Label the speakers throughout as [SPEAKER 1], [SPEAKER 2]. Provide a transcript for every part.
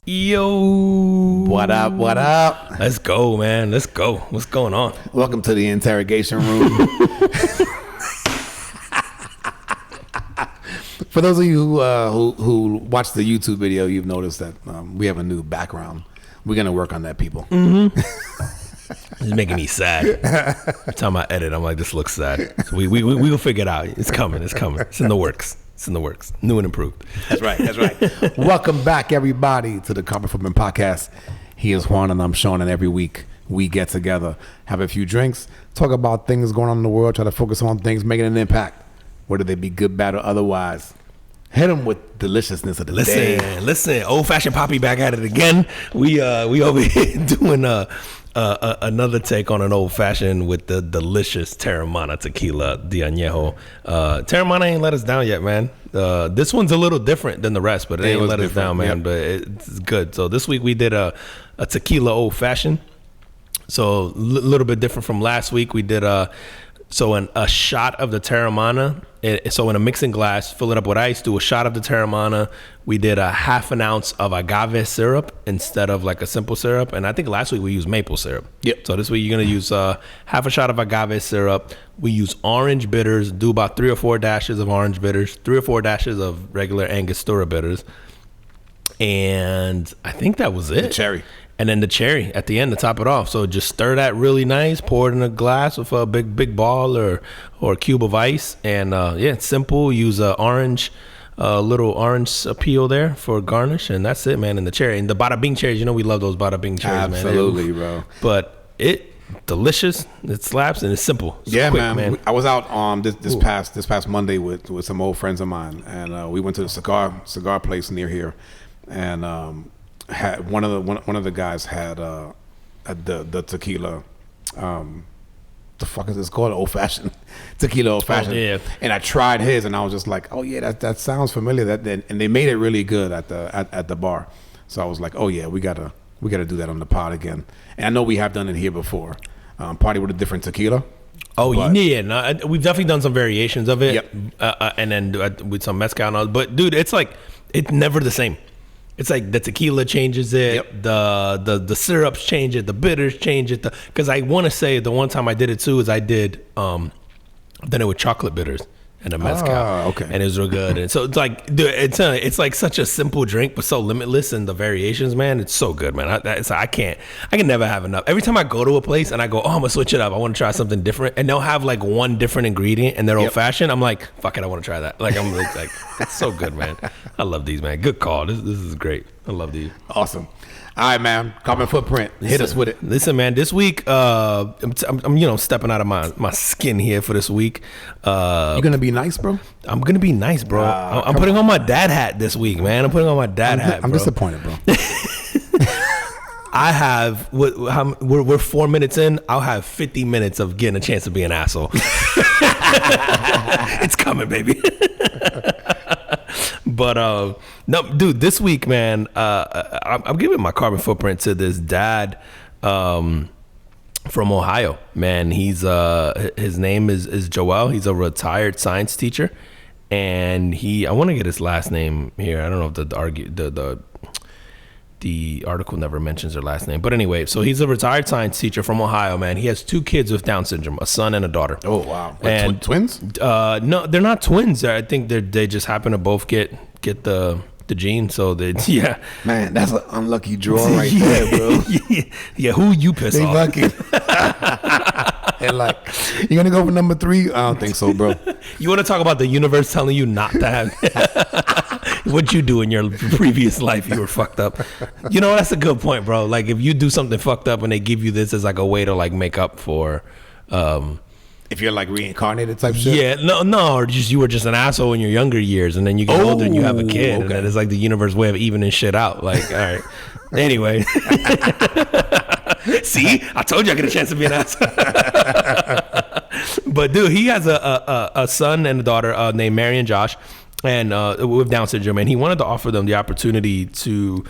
[SPEAKER 1] Yo,
[SPEAKER 2] What up? What up?
[SPEAKER 1] let's go, man. Let's go. What's going on?
[SPEAKER 2] Welcome to the interrogation room. For those of you who watched the YouTube video, you've noticed that we have a new background. We're gonna work on that, people.
[SPEAKER 1] It's making me sad. Every time I edit, I'm like, this looks sad. So we will figure it out. It's coming. It's coming. It's in the works. It's in the works. New and improved.
[SPEAKER 2] That's right. That's right. Welcome back, everybody, to the Carpet Footman Podcast. He is Juan and I'm Sean, and every week we get together, have a few drinks, talk about things going on in the world, try to focus on things making an impact, whether they be good, bad, or otherwise. Hit them with deliciousness of the day.
[SPEAKER 1] Listen. Old-fashioned Poppy back at it again. We over here doing another take on an old-fashioned with the delicious Teremana tequila, the añejo. Teremana ain't let us down yet, man. This one's a little different than the rest, but it ain't let us down, man. Yep. But it's good. So this week we did a tequila old-fashioned. So a little bit different from last week. We did a shot of the Teremana. So in a mixing glass, fill it up with ice, do a shot of the Teremana. We did a half an ounce of agave syrup instead of like a simple syrup. And I think last week we used maple syrup. Yep. So this week you're going to use half a shot of agave syrup. We use orange bitters, do about 3 or 4 dashes of orange bitters, 3 or 4 dashes of regular Angostura bitters. And I think that was it.
[SPEAKER 2] The cherry.
[SPEAKER 1] And then the cherry at the end to top it off. So just stir that really nice. Pour it in a glass with a big ball or a cube of ice. And it's simple. Use a little orange peel there for garnish, and that's it, man. And the cherry and the Badabing cherries. You know we love those Badabing cherries, man.
[SPEAKER 2] Absolutely, bro.
[SPEAKER 1] But delicious. It slaps and it's simple. It's quick, man.
[SPEAKER 2] I was out this past Monday with some old friends of mine, and we went to the cigar place near here, and had one of the guys had the tequila. The fuck is this called? Old-fashioned tequila old-fashioned.
[SPEAKER 1] Oh, yeah.
[SPEAKER 2] And I tried his, and I was just like, oh yeah, that sounds familiar. And they made it really good at the bar. So I was like, oh yeah, we gotta do that on the pod again. And I know we have done it here before. Party with a different tequila.
[SPEAKER 1] Oh yeah, no, we've definitely done some variations of it.
[SPEAKER 2] Yep.
[SPEAKER 1] And then with some mezcal and all. But dude, it's never the same. It's like the tequila changes it, yep. The syrups change it, the bitters change it. Because I want to say the one time I did it too is I did then it with chocolate bitters and a mezcal.
[SPEAKER 2] Oh, okay.
[SPEAKER 1] And it was real good. And so it's like, dude, it's like such a simple drink, but so limitless in the variations, man. It's so good, man. I can never have enough. Every time I go to a place and I go, oh, I'm gonna switch it up. I want to try something different, and they'll have like one different ingredient and they're old fashioned. I'm like, fuck it, I want to try that. Like I'm like, it's so good, man. I love these, man. Good call. This is great. I love these.
[SPEAKER 2] Awesome. All right, man. Carbon footprint. Hit us with it.
[SPEAKER 1] Listen, man. This week, I'm stepping out of my skin here for this week.
[SPEAKER 2] You gonna be nice, bro?
[SPEAKER 1] I'm gonna be nice, bro. I'm putting on my dad hat this week, man. I'm putting on my dad hat.
[SPEAKER 2] I'm disappointed, bro.
[SPEAKER 1] I have. We're 4 minutes in. I'll have 50 minutes of getting a chance to be an asshole. It's coming, baby. But no, dude, this week, man, I'm giving my carbon footprint to this dad from Ohio. Man, his name is Joel. He's a retired science teacher, and I want to get his last name here. I don't know if the article never mentions their last name, but anyway, so he's a retired science teacher from Ohio, man. He has 2 kids with Down syndrome, a son and a daughter.
[SPEAKER 2] Oh wow! And twins?
[SPEAKER 1] No, they're not twins. I think they just happen to both get the gene. So yeah.
[SPEAKER 2] Man, that's an unlucky draw right there, bro.
[SPEAKER 1] Yeah, who you piss off?
[SPEAKER 2] Lucky. And like, you gonna go for number 3? I don't think so, bro.
[SPEAKER 1] You want to talk about the universe telling you not to have what you do in your previous life? You were fucked up. You know, that's a good point, bro. Like if you do something fucked up and they give you this as like a way to like make up for
[SPEAKER 2] if you're like reincarnated type shit.
[SPEAKER 1] Yeah, no, or just you were just an asshole in your younger years, and then you get older and you have a kid, and then it's like the universe way of evening shit out. Like, all right. Anyway, see, I told you I get a chance to be an asshole. But dude, he has a son and a daughter named Mary and Josh, and with Down syndrome, and he wanted to offer them the opportunity to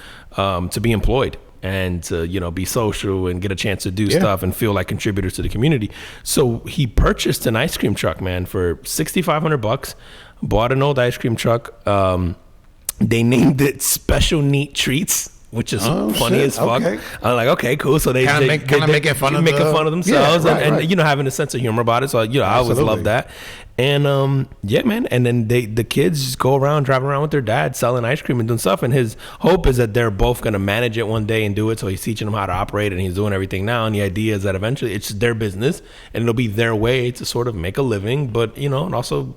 [SPEAKER 1] be employed and to, you know, be social and get a chance to do stuff and feel like contributors to the community. So he purchased an ice cream truck, man, for $6,500. Bought an old ice cream truck. They named it Special Neat Treats. which is funny as fuck.
[SPEAKER 2] Okay.
[SPEAKER 1] I'm like, okay, cool. So they
[SPEAKER 2] making fun of
[SPEAKER 1] themselves,
[SPEAKER 2] right.
[SPEAKER 1] and you know, having a sense of humor about it. So I always love that. And yeah, man. And then the kids just go around driving around with their dad selling ice cream and doing stuff. And his hope is that they're both going to manage it one day and do it. So he's teaching them how to operate, and he's doing everything now. And the idea is that eventually it's their business and it'll be their way to sort of make a living, but you know, and also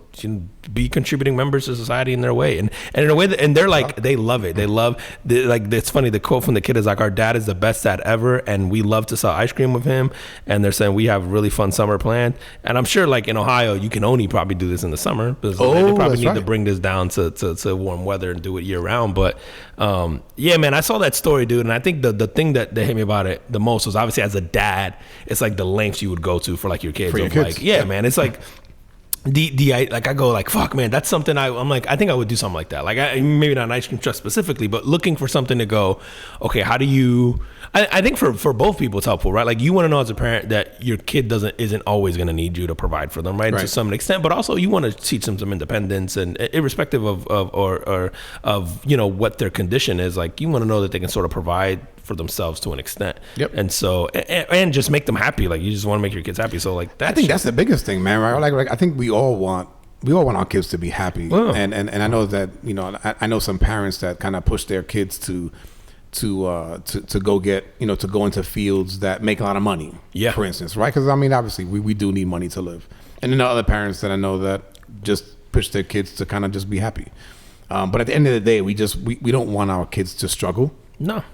[SPEAKER 1] be contributing members to society in their way. And in a way that, and they're like, they love it. They love like, it's funny. The quote from the kid is like, our dad is the best dad ever, and we love to sell ice cream with him. And they're saying we have a really fun summer planned. And I'm sure like in Ohio, you can only probably do this in the summer, because they probably need to bring this down to warm weather and do it year round. But yeah, man, I saw that story, dude. And I think the thing that hit me about it the most was obviously as a dad, it's like the lengths you would go to for like your kids. Like, yeah, man, it's like, I go like, fuck, man, that's something I'm like, I think I would do something like that. Like, maybe not an ice cream truck specifically, but looking for something to go, okay, how do you, I think for both people it's helpful, right? Like, you want to know as a parent that your kid isn't always going to need you to provide for them, right? To some extent, but also you want to teach them some independence, and irrespective of you know, what their condition is, like, you want to know that they can sort of provide for themselves to an extent. Yep. And so, and just make them happy. Like, you just want to make your kids happy. So like that, I
[SPEAKER 2] think that's the biggest thing, man. Right? Like I think we all want our kids to be happy. Wow. And I know that, you know, I know some parents that kind of push their kids to go get, you know, to go into fields that make a lot of money. Yeah. For instance, right? Because I mean, obviously we do need money to live. And then there are other parents that I know that just push their kids to kind of just be happy. But at the end of the day, we don't want our kids to struggle. No.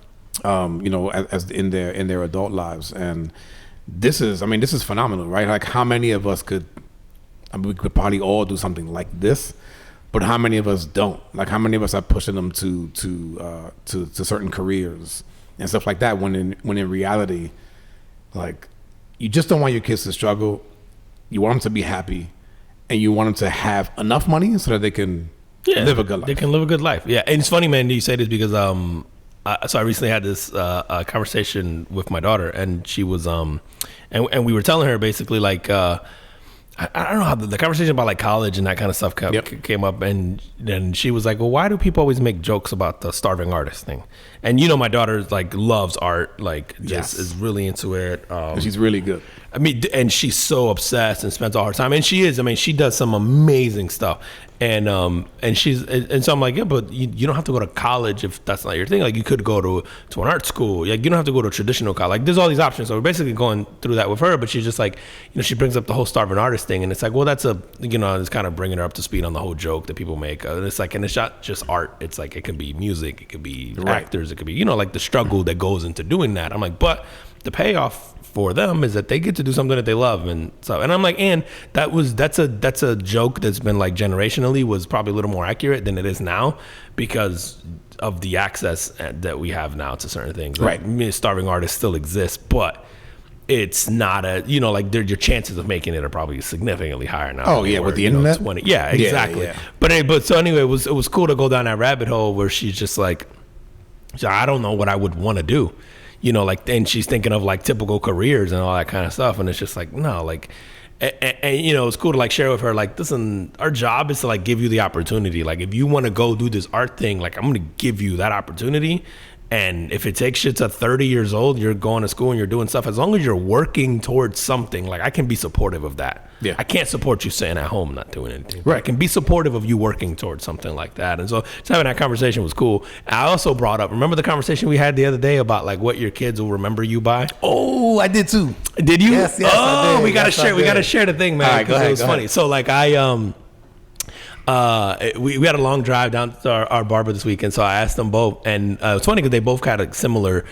[SPEAKER 2] You know, as in their adult lives. And this is phenomenal, right? Like, how many of us we could probably all do something like this, but how many of us don't? Like, how many of us are pushing them to certain careers and stuff like that, when in reality, like, you just don't want your kids to struggle. You want them to be happy, and you want them to have enough money so that they can live a good life.
[SPEAKER 1] They can live a good life. Yeah. And it's funny, man, you say this because so I recently had this conversation with my daughter, and she was and we were telling her basically, like, I don't know how the conversation about like college and that kind of stuff came up, and then she was like, well, why do people always make jokes about the starving artist thing? And you know, my daughter like loves art, like just is really into it.
[SPEAKER 2] She's really good.
[SPEAKER 1] I mean, and she's so obsessed and spends all her time, and she is. I mean, she does some amazing stuff, and so I'm like, yeah, but you don't have to go to college if that's not your thing. Like, you could go to an art school. Like, you don't have to go to a traditional college. Like, there's all these options. So we're basically going through that with her, but she's just like, you know, she brings up the whole starving artist thing, and it's like, well, that's it's kind of bringing her up to speed on the whole joke that people make. And it's like, and it's not just art. It's like, it could be music, it could be actors, it could be, you know, like the struggle that goes into doing that. I'm like, but the payoff for them is that they get to do something that they love. And so, and I'm like, and that's a joke that's been like generationally was probably a little more accurate than it is now, because of the access that we have now to certain things. Like, starving artists still exist, but it's not like your chances of making it are probably significantly higher now.
[SPEAKER 2] Oh yeah, with the internet.
[SPEAKER 1] 20, yeah, exactly. Yeah. But so anyway, it was cool to go down that rabbit hole where she's just like, I don't know what I would want to do. You know, like, and she's thinking of like typical careers and all that kind of stuff. And it's just like, no, like, and you know, it's cool to like share with her, like, listen, our job is to like give you the opportunity. Like, if you want to go do this art thing, like, I'm going to give you that opportunity. And if it takes you to 30 years old, you're going to school and you're doing stuff, as long as you're working towards something, like, I can be supportive of that. Yeah. I can't support you staying at home not doing anything. Right. I can be supportive of you working towards something like that. And so just having that conversation was cool. I also brought up, remember the conversation we had the other day about like what your kids will remember you by?
[SPEAKER 2] Oh, I did too.
[SPEAKER 1] Did you?
[SPEAKER 2] Yes,
[SPEAKER 1] oh,
[SPEAKER 2] I did.
[SPEAKER 1] We gotta share. We gotta share the thing, man.
[SPEAKER 2] All right, go ahead,
[SPEAKER 1] it was funny. So like we had a long drive down to our barber this weekend, so I asked them both, and it's funny because they both had like similar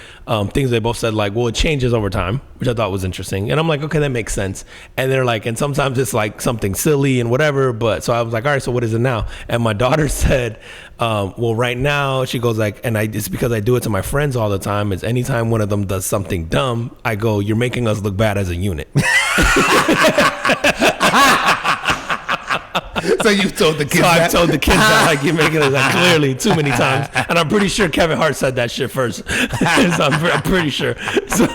[SPEAKER 1] things. They both said like, well, it changes over time, which I thought was interesting, and I'm like, okay, that makes sense. And they're like, and sometimes it's like something silly and whatever, but so I was like, all right, so what is it now? And my daughter said, well, right now, she goes like, and it's because I do it to my friends all the time, is anytime one of them does something dumb, I go, you're making us look bad as a unit.
[SPEAKER 2] So you told the kids
[SPEAKER 1] I've told the kids that, like, you're making it like clearly too many times. And I'm pretty sure Kevin Hart said that shit first. So I'm pretty sure. So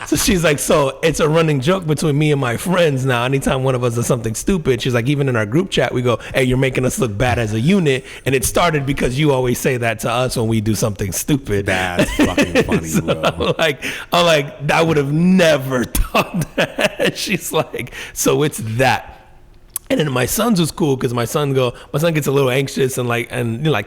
[SPEAKER 1] So she's like, so it's a running joke between me and my friends now. Anytime one of us does something stupid, she's like, even in our group chat, we go, hey, you're making us look bad as a unit. And it started because you always say that to us when we do something stupid.
[SPEAKER 2] That's fucking funny,
[SPEAKER 1] so
[SPEAKER 2] bro.
[SPEAKER 1] I'm like, I would have never thought that. She's like, so it's that. And then my son's was cool because my son gets a little anxious and like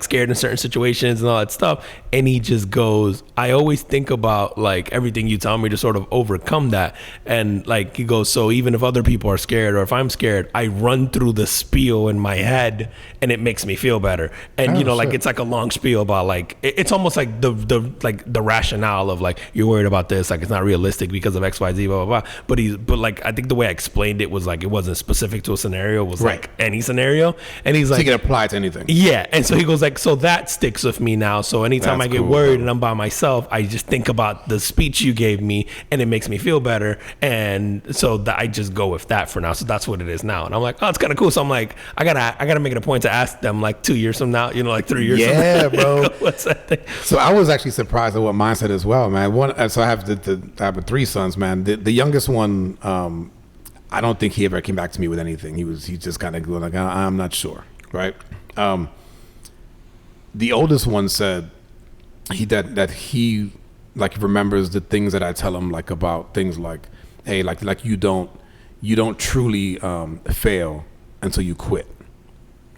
[SPEAKER 1] scared in certain situations and all that stuff. And he just goes, I always think about like everything you tell me to sort of overcome that. And like he goes, so even if other people are scared or if I'm scared, I run through the spiel in my head and it makes me feel better. And like it's like a long spiel about like it's almost like the rationale of like you're worried about this, like it's not realistic because of XYZ, blah blah blah. But like I think the way I explained it was like it wasn't specific to a scenario. Was right. Like any scenario, and he's like,
[SPEAKER 2] so you can apply it to anything.
[SPEAKER 1] Yeah, and so he goes like, so that sticks with me now. So anytime That's I get worried bro. And I'm by myself, I just think about the speech you gave me, and it makes me feel better. And so I just go with that for now. So that's what it is now. And I'm like, oh, it's kind of cool. So I'm like, I gotta make it a point to ask them like 2 years from now, like 3 years.
[SPEAKER 2] Yeah,
[SPEAKER 1] from now.
[SPEAKER 2] bro.
[SPEAKER 1] What's that thing?
[SPEAKER 2] So I was actually surprised at what mine said as well, man. So I have I have 3 sons, man. The youngest one. I don't think he ever came back to me with anything. He just kind of going like, I'm not sure, right? The oldest one said that he like remembers the things that I tell him like about things like, hey, like you don't truly fail until you quit.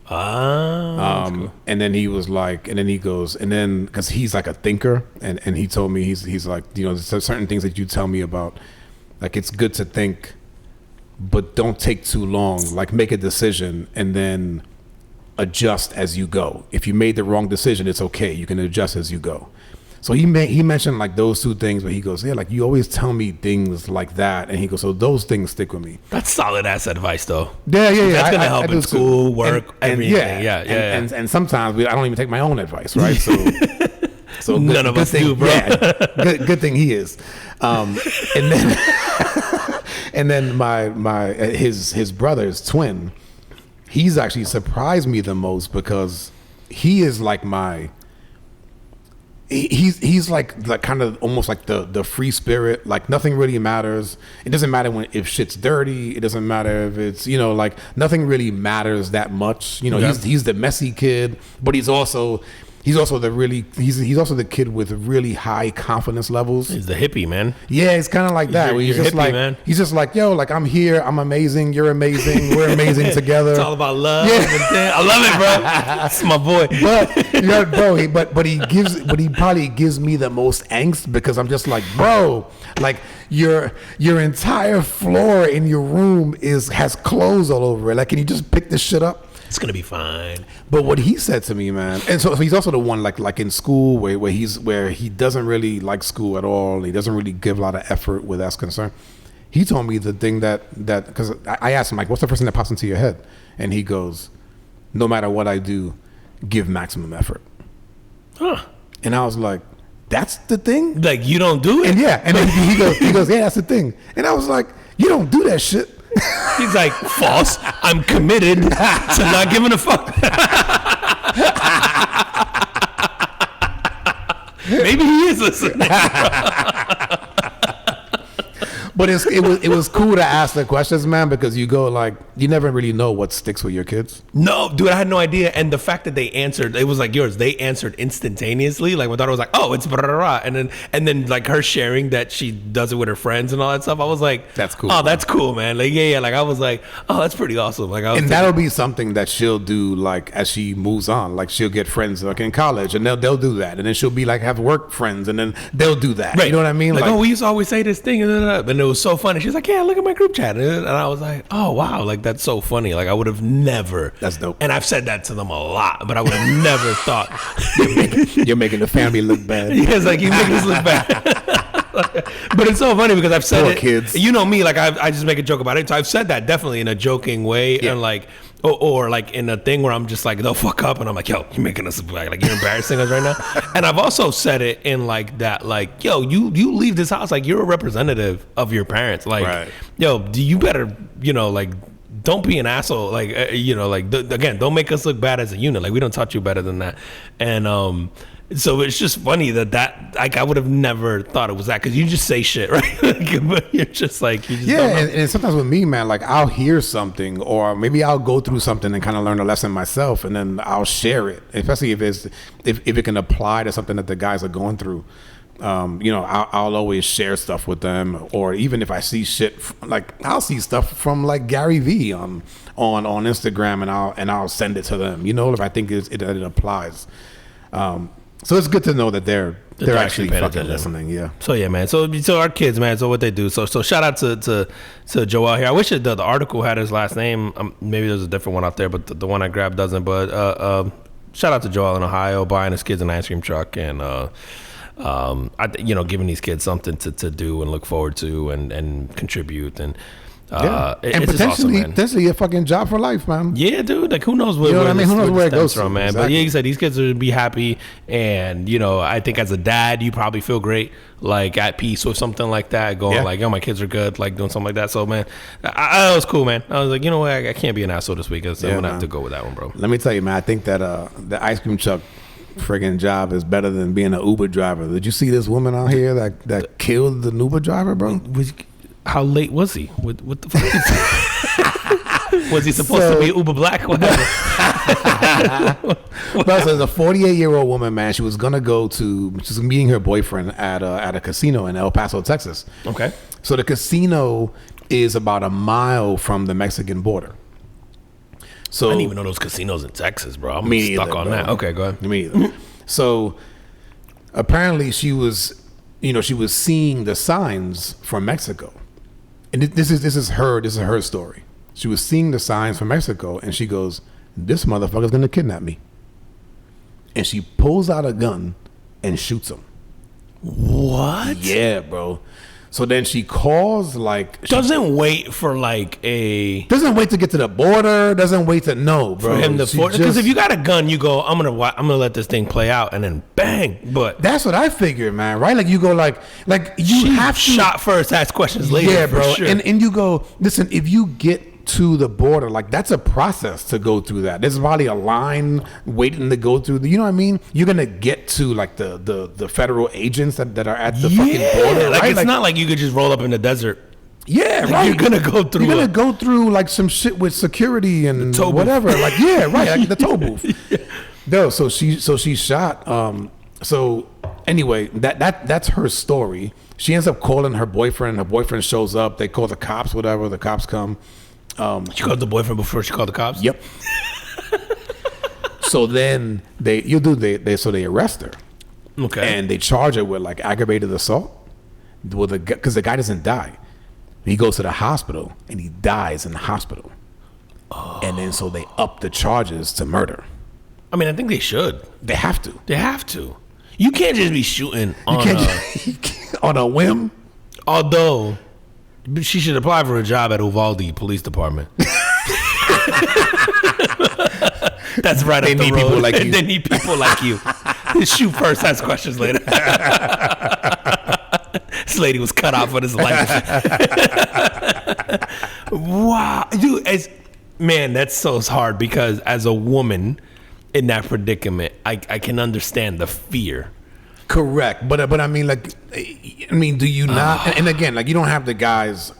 [SPEAKER 1] Cool.
[SPEAKER 2] And then he was like, and then he goes, and then because he's like a thinker, and he told me he's like, there's certain things that you tell me about, like it's good to think. But don't take too long. Like make a decision and then adjust as you go. If you made the wrong decision, it's okay. You can adjust as you go. So he mentioned like those 2 things, but he goes, yeah, like you always tell me things like that, and he goes, so those things stick with me.
[SPEAKER 1] That's solid ass advice, though.
[SPEAKER 2] Yeah.
[SPEAKER 1] That's gonna help in school, work, everything.
[SPEAKER 2] And sometimes I don't even take my own advice, right? So
[SPEAKER 1] none of us do, bro.
[SPEAKER 2] Yeah, good thing he is. And then. And then his brother's twin, he's actually surprised me the most because he is like he's like kind of almost like the free spirit. Like nothing really matters. It doesn't matter if shit's dirty. It doesn't matter if it's like nothing really matters that much. He's the messy kid, but he's also he's also the kid with really high confidence levels.
[SPEAKER 1] He's the hippie, man.
[SPEAKER 2] Yeah, it's kind of like that.
[SPEAKER 1] He's just hippie, like, man.
[SPEAKER 2] He's just like, yo, like I'm here, I'm amazing, you're amazing, we're amazing together.
[SPEAKER 1] It's all about love. Yeah. I love it, bro. That's my boy.
[SPEAKER 2] But he probably gives me the most angst because I'm just like, bro, like your entire floor in your room has clothes all over it. Like, can you just pick this shit up?
[SPEAKER 1] It's gonna be fine.
[SPEAKER 2] But what he said to me, man, and so he's also the one like in school where he doesn't really like school at all. He doesn't really give a lot of effort where that's concerned. He told me the thing that because I asked him like, what's the first thing that pops into your head? And he goes, no matter what I do, give maximum effort.
[SPEAKER 1] Huh.
[SPEAKER 2] And I was like, that's the thing?
[SPEAKER 1] Like you don't do it?
[SPEAKER 2] And then he goes, yeah, that's the thing. And I was like, you don't do that shit.
[SPEAKER 1] He's like, false. I'm committed to not giving a fuck. Maybe he is listening.
[SPEAKER 2] But it was cool to ask the questions, man, because you go like, you never really know what sticks with your kids.
[SPEAKER 1] No, dude, I had no idea. And the fact that they answered, it was like yours. They answered instantaneously. Like my daughter was like, oh, it's blah, blah, blah. And then like her sharing that she does it with her friends and all that stuff. I was like,
[SPEAKER 2] that's cool.
[SPEAKER 1] Oh, man. That's cool, man. Like yeah. Like I was like, oh, that's pretty awesome. Like
[SPEAKER 2] that'll be something that she'll do like as she moves on. Like she'll get friends like in college and they'll do that. And then she'll be like have work friends and then they'll do that.
[SPEAKER 1] Right.
[SPEAKER 2] You know what I mean?
[SPEAKER 1] Like oh, we used to always say this thing and it was so funny. She's like, yeah, look at my group chat. And I was like, oh, wow. Like, that's so funny. Like, I would have never.
[SPEAKER 2] That's dope.
[SPEAKER 1] And I've said that to them a lot, but I would have never thought.
[SPEAKER 2] You're making the family look bad.
[SPEAKER 1] Yeah, it's like, you make us look bad. But it's so funny because I've said
[SPEAKER 2] Poor
[SPEAKER 1] it.
[SPEAKER 2] Kids.
[SPEAKER 1] You know me, like, I just make a joke about it. So I've said that definitely in a joking way. Yeah. And like, or like in a thing where I'm just like, they'll fuck up and I'm like, yo, you're making us look like you're embarrassing us right now. And I've also said it in like that, like, yo, you leave this house like you're a representative of your parents. Like, right. Yo, you better, like, don't be an asshole. Like, again, don't make us look bad as a unit. Like, we don't taught you better than that. And So it's just funny that like I would have never thought it was that, because you just say shit, right? But you're just like, you just don't know.
[SPEAKER 2] And sometimes with me, man, like I'll hear something, or maybe I'll go through something and kind of learn a lesson myself, and then I'll share it, especially if it can apply to something that the guys are going through. I'll always share stuff with them, or even if I see shit, like I'll see stuff from like Gary Vee on Instagram, and I'll send it to them. If I think it applies. So it's good to know that they're actually fucking listening. Yeah.
[SPEAKER 1] So yeah, man. So our kids, man. So what they do. So shout out to Joel here. I wish the article had his last name. Maybe there's a different one out there, but the one I grabbed doesn't. But shout out to Joel in Ohio, buying his kids an ice cream truck, and giving these kids something to do and look forward to and contribute, and
[SPEAKER 2] and potentially a fucking job for life, man.
[SPEAKER 1] Yeah, dude. Like, who knows where,
[SPEAKER 2] who knows where it goes
[SPEAKER 1] from, man.
[SPEAKER 2] Exactly.
[SPEAKER 1] But yeah, you said these kids would be happy, and I think as a dad, you probably feel great, like at peace with something like that, going like, my kids are good, like doing something like that. So man, I was cool, man. I was like, you know what, I can't be an asshole this week, so I'm gonna have to go with that one, bro.
[SPEAKER 2] Let me tell you, man. I think that the ice cream truck friggin' job is better than being an Uber driver. Did you see this woman out here that killed the Uber driver, bro?
[SPEAKER 1] How late was he? What the fuck? Was he supposed to be Uber Black? Whatever.
[SPEAKER 2] Bro, so there's a 48-year-old woman, man. She was meeting her boyfriend at a casino in El Paso, Texas.
[SPEAKER 1] Okay.
[SPEAKER 2] So the casino is about a mile from the Mexican border. So
[SPEAKER 1] I didn't even know those casinos in Texas, bro. I'm stuck on that. Okay, go ahead.
[SPEAKER 2] Me either. So apparently she was seeing the signs from Mexico. And this is her story. She was seeing the signs from Mexico, and she goes, "This motherfucker's gonna kidnap me." And she pulls out a gun and shoots him.
[SPEAKER 1] What?
[SPEAKER 2] Yeah, bro. So then she calls
[SPEAKER 1] doesn't wait
[SPEAKER 2] to get to the border. Doesn't wait to know, bro.
[SPEAKER 1] For him to because if you got a gun, you go, I'm gonna let this thing play out, and then bang. But
[SPEAKER 2] that's what I figured, man. Right? Like you go like you have to
[SPEAKER 1] shot first, ask questions later.
[SPEAKER 2] Yeah, bro.
[SPEAKER 1] Sure.
[SPEAKER 2] And you go, listen. If you get to the border, like that's a process to go through that. There's probably a line waiting to go through. You know what I mean? You're gonna get to like the federal agents that are at the fucking border.
[SPEAKER 1] Like
[SPEAKER 2] right?
[SPEAKER 1] It's not like you could just roll up in the desert.
[SPEAKER 2] Yeah, right.
[SPEAKER 1] You're gonna go through
[SPEAKER 2] like some shit with security and whatever. Like like the toll booth. No, so she shot. So anyway, that's her story. She ends up calling her boyfriend. Her boyfriend shows up. They call the cops. Whatever. The cops come.
[SPEAKER 1] She called the boyfriend before she called the cops?
[SPEAKER 2] Yep. So then they arrest her.
[SPEAKER 1] Okay.
[SPEAKER 2] And they charge her with like aggravated assault because the guy doesn't die. He goes to the hospital and he dies in the hospital. Oh. And then so they up the charges to murder.
[SPEAKER 1] I mean, I think they should.
[SPEAKER 2] They have to.
[SPEAKER 1] You can't just be shooting
[SPEAKER 2] on a whim.
[SPEAKER 1] Although she should apply for a job at Uvalde Police Department. That's right. They need people like you. They need people like you. Shoot first, ask questions later. This lady was cut off of his life. Wow, dude. That's so hard because as a woman in that predicament, I can understand the fear.
[SPEAKER 2] Correct, but I mean, do you not? And again, like you don't have the guy's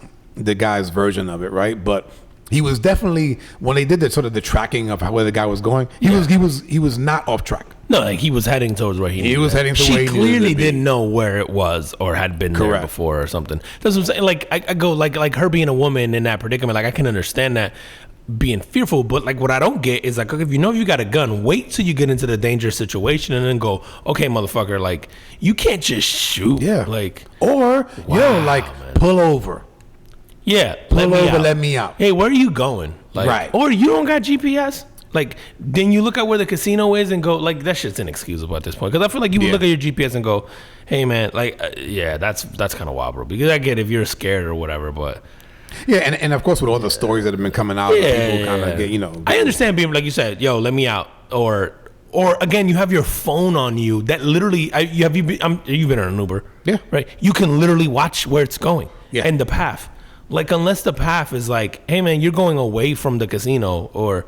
[SPEAKER 2] version of it, right? But he was definitely, when they did the tracking of where the guy was going, he was not off track.
[SPEAKER 1] No, like he was heading towards where he
[SPEAKER 2] was heading to where he
[SPEAKER 1] needed to be. She clearly didn't know where it was or had been there before or something. That's what I'm saying. Like I go like her being a woman in that predicament. Like I can understand that being fearful, but like what I don't get is like, if you got a gun, wait till you get into the dangerous situation and then go, okay, motherfucker, like you can't just shoot.
[SPEAKER 2] Yeah.
[SPEAKER 1] Like
[SPEAKER 2] pull over.
[SPEAKER 1] Yeah.
[SPEAKER 2] Let me out.
[SPEAKER 1] Hey, where are you going? Like,
[SPEAKER 2] right.
[SPEAKER 1] Or you don't got GPS? Like, then you look at where the casino is and go, like, that shit's inexcusable at this point. Because I feel like you would look at your GPS and go, hey, man, like, that's kind of wild, bro. Because I get if you're scared or whatever, but...
[SPEAKER 2] Yeah, and of course with all the stories that have been coming out, people kind of get,
[SPEAKER 1] I understand being, like you said, yo, let me out. Or again, you have your phone on you that literally, you've been on an Uber.
[SPEAKER 2] Yeah.
[SPEAKER 1] Right? You can literally watch where it's going.
[SPEAKER 2] Yeah.
[SPEAKER 1] And the path. Like, unless the path is like, hey, man, you're going away from the casino or...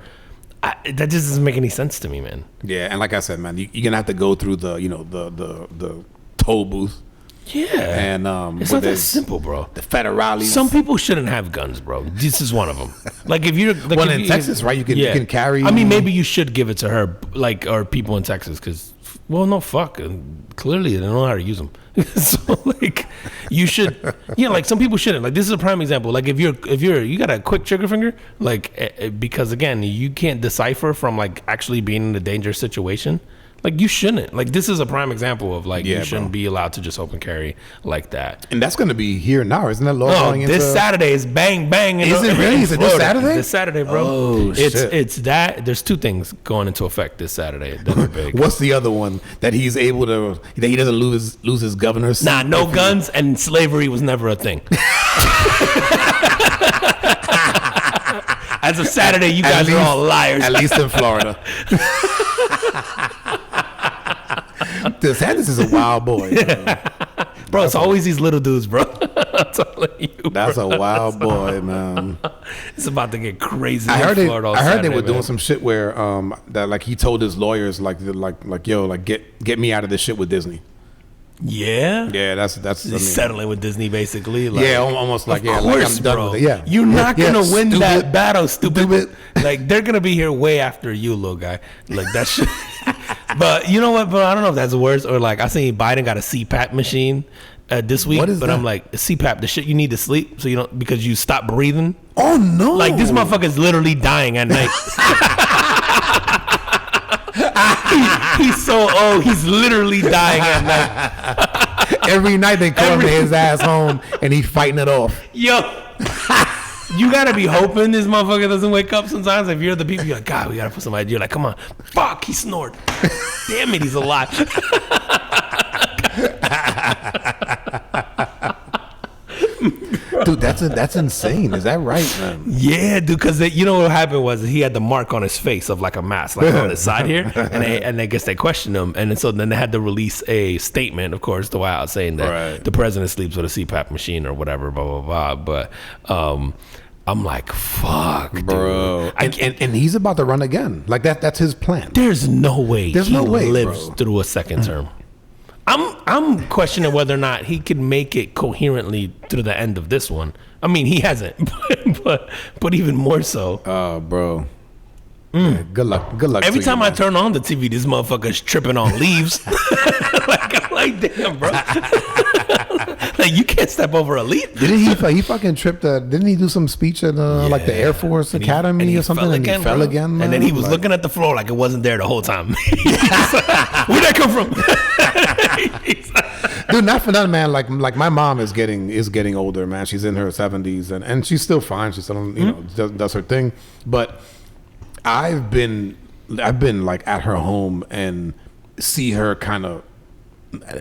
[SPEAKER 1] That just doesn't make any sense to me, man.
[SPEAKER 2] Yeah, and like I said, man, you're gonna have to go through the the toll booth.
[SPEAKER 1] Yeah,
[SPEAKER 2] and
[SPEAKER 1] it's not that simple, bro.
[SPEAKER 2] The federales.
[SPEAKER 1] Some people shouldn't have guns, bro. This is one of them. Like if you're like
[SPEAKER 2] in Texas, right? You can carry.
[SPEAKER 1] I mean, maybe you should give it to her, like, or people in Texas, because no, fuck. Clearly, they don't know how to use them. So like, you should, like some people shouldn't. Like this is a prime example. Like if you got a quick trigger finger, like because again, you can't decipher from like actually being in a dangerous situation. Like you shouldn't. Like this is a prime example of like you shouldn't be allowed to just open carry like that.
[SPEAKER 2] And that's going to be here now, isn't that law going into?
[SPEAKER 1] This Saturday is bang bang.
[SPEAKER 2] Is it really? Is it this Saturday?
[SPEAKER 1] This Saturday, bro.
[SPEAKER 2] Oh shit!
[SPEAKER 1] It's that. There's two things going into effect this Saturday. That are big.
[SPEAKER 2] What's the other one that he's able to? That he doesn't lose his governor's seat?
[SPEAKER 1] Nah, no guns and slavery was never a thing. As of Saturday, you guys are all liars.
[SPEAKER 2] At least in Florida. DeSantis is a wild boy.
[SPEAKER 1] Bro, it's always these little dudes, bro. I'm telling you,
[SPEAKER 2] that's a wild boy, man.
[SPEAKER 1] It's about to get crazy.
[SPEAKER 2] I heard they were doing some shit where that like he told his lawyers like get me out of this shit with Disney.
[SPEAKER 1] Yeah,
[SPEAKER 2] that's
[SPEAKER 1] settling with Disney basically.
[SPEAKER 2] Like, yeah, almost like
[SPEAKER 1] course,
[SPEAKER 2] like I'm done
[SPEAKER 1] bro.
[SPEAKER 2] with it. Yeah,
[SPEAKER 1] you're not gonna win
[SPEAKER 2] stupid,
[SPEAKER 1] that battle, stupid. Like they're gonna be here way after you, little guy. Like that shit. But you know what? But I don't know if that's worse or like I seen Biden got a CPAP machine this week.
[SPEAKER 2] What is
[SPEAKER 1] but
[SPEAKER 2] that?
[SPEAKER 1] I'm like CPAP, the shit you need to sleep so you don't because you stop breathing.
[SPEAKER 2] Oh no!
[SPEAKER 1] Like this motherfucker's literally dying at night. He's so old. He's literally dying at night.
[SPEAKER 2] Every night they call his ass home and he's fighting it off.
[SPEAKER 1] Yo, you gotta be hoping this motherfucker doesn't wake up sometimes. If you're the people, you're like, God, we gotta put somebody. You're like, come on, fuck, he snored. Damn it, he's alive.
[SPEAKER 2] Dude, that's insane. Is that right, man?
[SPEAKER 1] Yeah, dude. Because you know what happened was he had the mark on his face of like a mask, like on his side here, and I guess they questioned him, and so then they had to release a statement, of course, the White House saying that the president sleeps with a CPAP machine or whatever, blah blah blah. But I'm like, fuck,
[SPEAKER 2] bro. And he's about to run again. Like that's his plan.
[SPEAKER 1] There's no way.
[SPEAKER 2] There's no way,
[SPEAKER 1] lives
[SPEAKER 2] bro.
[SPEAKER 1] through a second term. I'm questioning whether or not he can make it coherently through the end of this one. I mean, he hasn't, but even more so.
[SPEAKER 2] Oh, bro. Yeah, good luck. Good luck.
[SPEAKER 1] Every
[SPEAKER 2] to
[SPEAKER 1] time
[SPEAKER 2] you,
[SPEAKER 1] I
[SPEAKER 2] man.
[SPEAKER 1] turn on the TV, this motherfucker's tripping on leaves. I'm like, damn, bro. Like, you can't step over a leaf.
[SPEAKER 2] Didn't he fucking tripped? Didn't he do some speech at like the Air Force Academy or something? And he fell again.
[SPEAKER 1] And then he was looking at the floor like it wasn't there the whole time. Where'd that come from?
[SPEAKER 2] Dude, not for nothing, man. Like my mom is getting older, man. She's in her 70s and she's still fine. She still does her thing. But I've been like at her home and see her kind of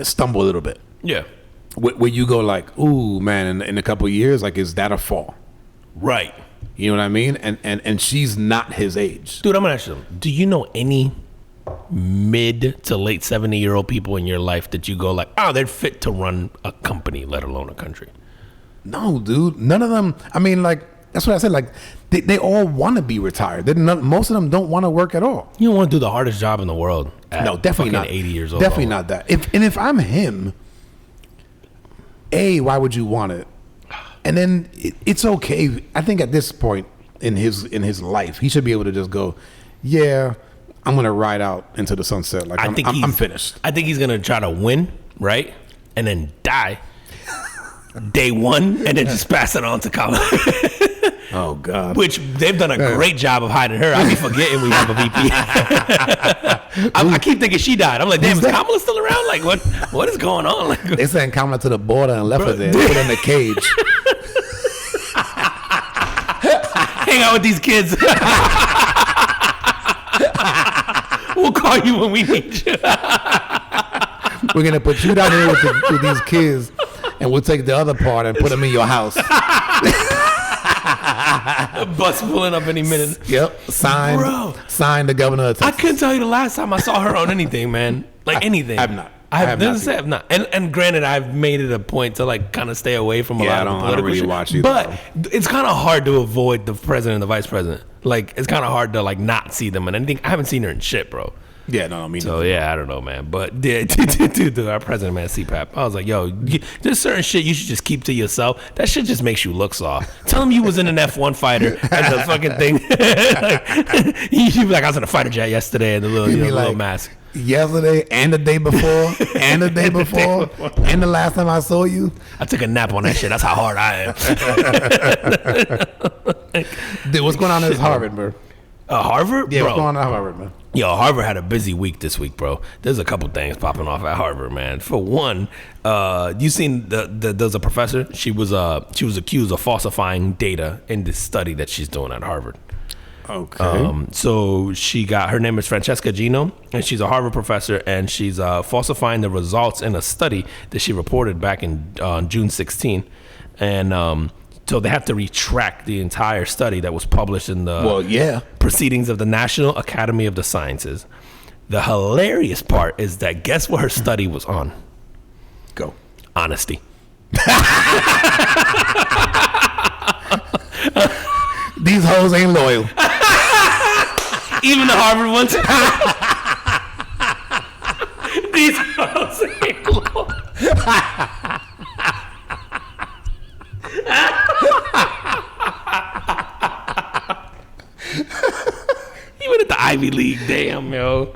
[SPEAKER 2] stumble a little bit.
[SPEAKER 1] Yeah.
[SPEAKER 2] Where you go like, ooh, man, in a couple of years, like, is that a fall?
[SPEAKER 1] Right.
[SPEAKER 2] You know what I mean? And she's not his age.
[SPEAKER 1] Dude, I'm gonna ask you, do you know any mid to late 70-year-old people in your life that you go like, oh, they're fit to run a company, let alone a country?
[SPEAKER 2] No, dude. None of them. I mean, like, that's what I said. Like, they all want to be retired. Most of them don't want to work at all.
[SPEAKER 1] You don't want to do the hardest job in the world.
[SPEAKER 2] No, definitely not.
[SPEAKER 1] 80 years old.
[SPEAKER 2] Definitely not that. If I'm him, why would you want it? And then it's okay. I think at this point in his life, he should be able to just go, yeah, I'm gonna ride out into the sunset. Like I'm finished.
[SPEAKER 1] I think he's gonna try to win, right, and then die day one, and then just pass it on to Kamala.
[SPEAKER 2] Oh God!
[SPEAKER 1] Which they've done a great job of hiding her. I be forgetting we have a VP. I keep thinking she died. I'm like, damn, is Kamala still around? Like, what is going on? Like,
[SPEAKER 2] they sent Kamala to the border and left her there. They put her in a cage.
[SPEAKER 1] Hang out with these kids. We'll call you when we need you.
[SPEAKER 2] We're gonna put you down here with these kids, and we'll take the other part and put them in your house.
[SPEAKER 1] A bus pulling up any minute.
[SPEAKER 2] Yep. Sign the governor. Of Texas.
[SPEAKER 1] I couldn't tell you the last time I saw her on anything, man. Like anything.
[SPEAKER 2] I'm not. I have not.
[SPEAKER 1] I've not. And granted, I've made it a point to like kind of stay away from a lot of political
[SPEAKER 2] I don't really
[SPEAKER 1] shit.
[SPEAKER 2] watch either.
[SPEAKER 1] But it's kind of hard to avoid the president and the vice president. Like, it's kind of hard to like not see them and anything. I haven't seen her in shit, bro.
[SPEAKER 2] Yeah, no, I mean.
[SPEAKER 1] So yeah, I don't know, man. But yeah, dude, our president, man, CPAP. I was like, yo, there's certain shit you should just keep to yourself. That shit just makes you look soft. Tell him you was in an F1 fighter and the fucking thing. Like, you'd be like, I was in a fighter jet yesterday and the little mask.
[SPEAKER 2] Yesterday and the day before and the day before and the last time I saw you.
[SPEAKER 1] I took a nap on that shit. That's how hard I am.
[SPEAKER 2] Dude, what's going on at Harvard, bro?
[SPEAKER 1] Harvard?
[SPEAKER 2] Yeah,
[SPEAKER 1] bro.
[SPEAKER 2] what's going on at Harvard, man?
[SPEAKER 1] Yo, Harvard had a busy week this week, bro. There's a couple things popping off at Harvard, man. For one, you seen there's a professor. She was accused of falsifying data in this study that she's doing at Harvard.
[SPEAKER 2] Okay.
[SPEAKER 1] So her name is Francesca Gino, and she's a Harvard professor, and she's falsifying the results in a study that she reported back in June 16, and so they have to retract the entire study that was published in the Proceedings of the National Academy of the Sciences. The hilarious part is that guess what her study was on?
[SPEAKER 2] Go.
[SPEAKER 1] Honesty.
[SPEAKER 2] These hoes ain't loyal.
[SPEAKER 1] Even the Harvard ones. These hoes ain't loyal. Even at the Ivy League, damn, yo.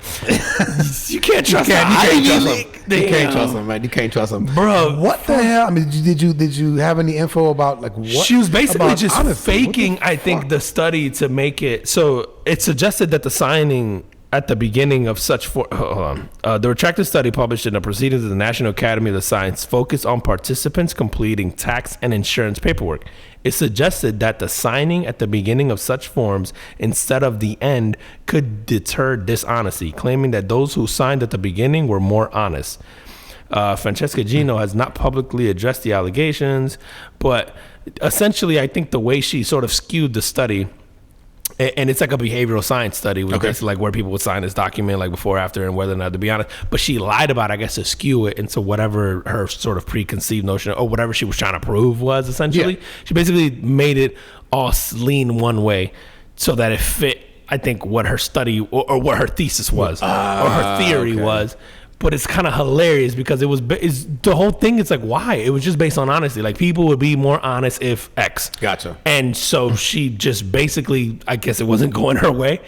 [SPEAKER 1] You can't trust the Ivy League.
[SPEAKER 2] You can't trust them, man. You can't trust them,
[SPEAKER 1] bro.
[SPEAKER 2] What the hell? I mean, did you have any info about like what?
[SPEAKER 1] She was basically just
[SPEAKER 2] honesty?
[SPEAKER 1] faking, I think, the study to make it. So it suggested that the signing at the beginning of such the retracted study published in the Proceedings of the National Academy of the Science focused on participants completing tax and insurance paperwork. It suggested that the signing at the beginning of such forms instead of the end could deter dishonesty, claiming that those who signed at the beginning were more honest. Francesca Gino has not publicly addressed the allegations, but essentially I think the way she sort of skewed the study, and it's like a behavioral science study, which is like where people would sign this document like before, after, and whether or not to be honest. But she lied about it, I guess, to skew it into whatever her sort of preconceived notion or whatever she was trying to prove was essentially. Yeah. She basically made it all lean one way so that it fit, I think, what her study or what her thesis was or her theory was. But it's kind of hilarious because the whole thing is like, why? It was just based on honesty. Like, people would be more honest if X.
[SPEAKER 2] Gotcha.
[SPEAKER 1] And so she just basically, I guess it wasn't going her way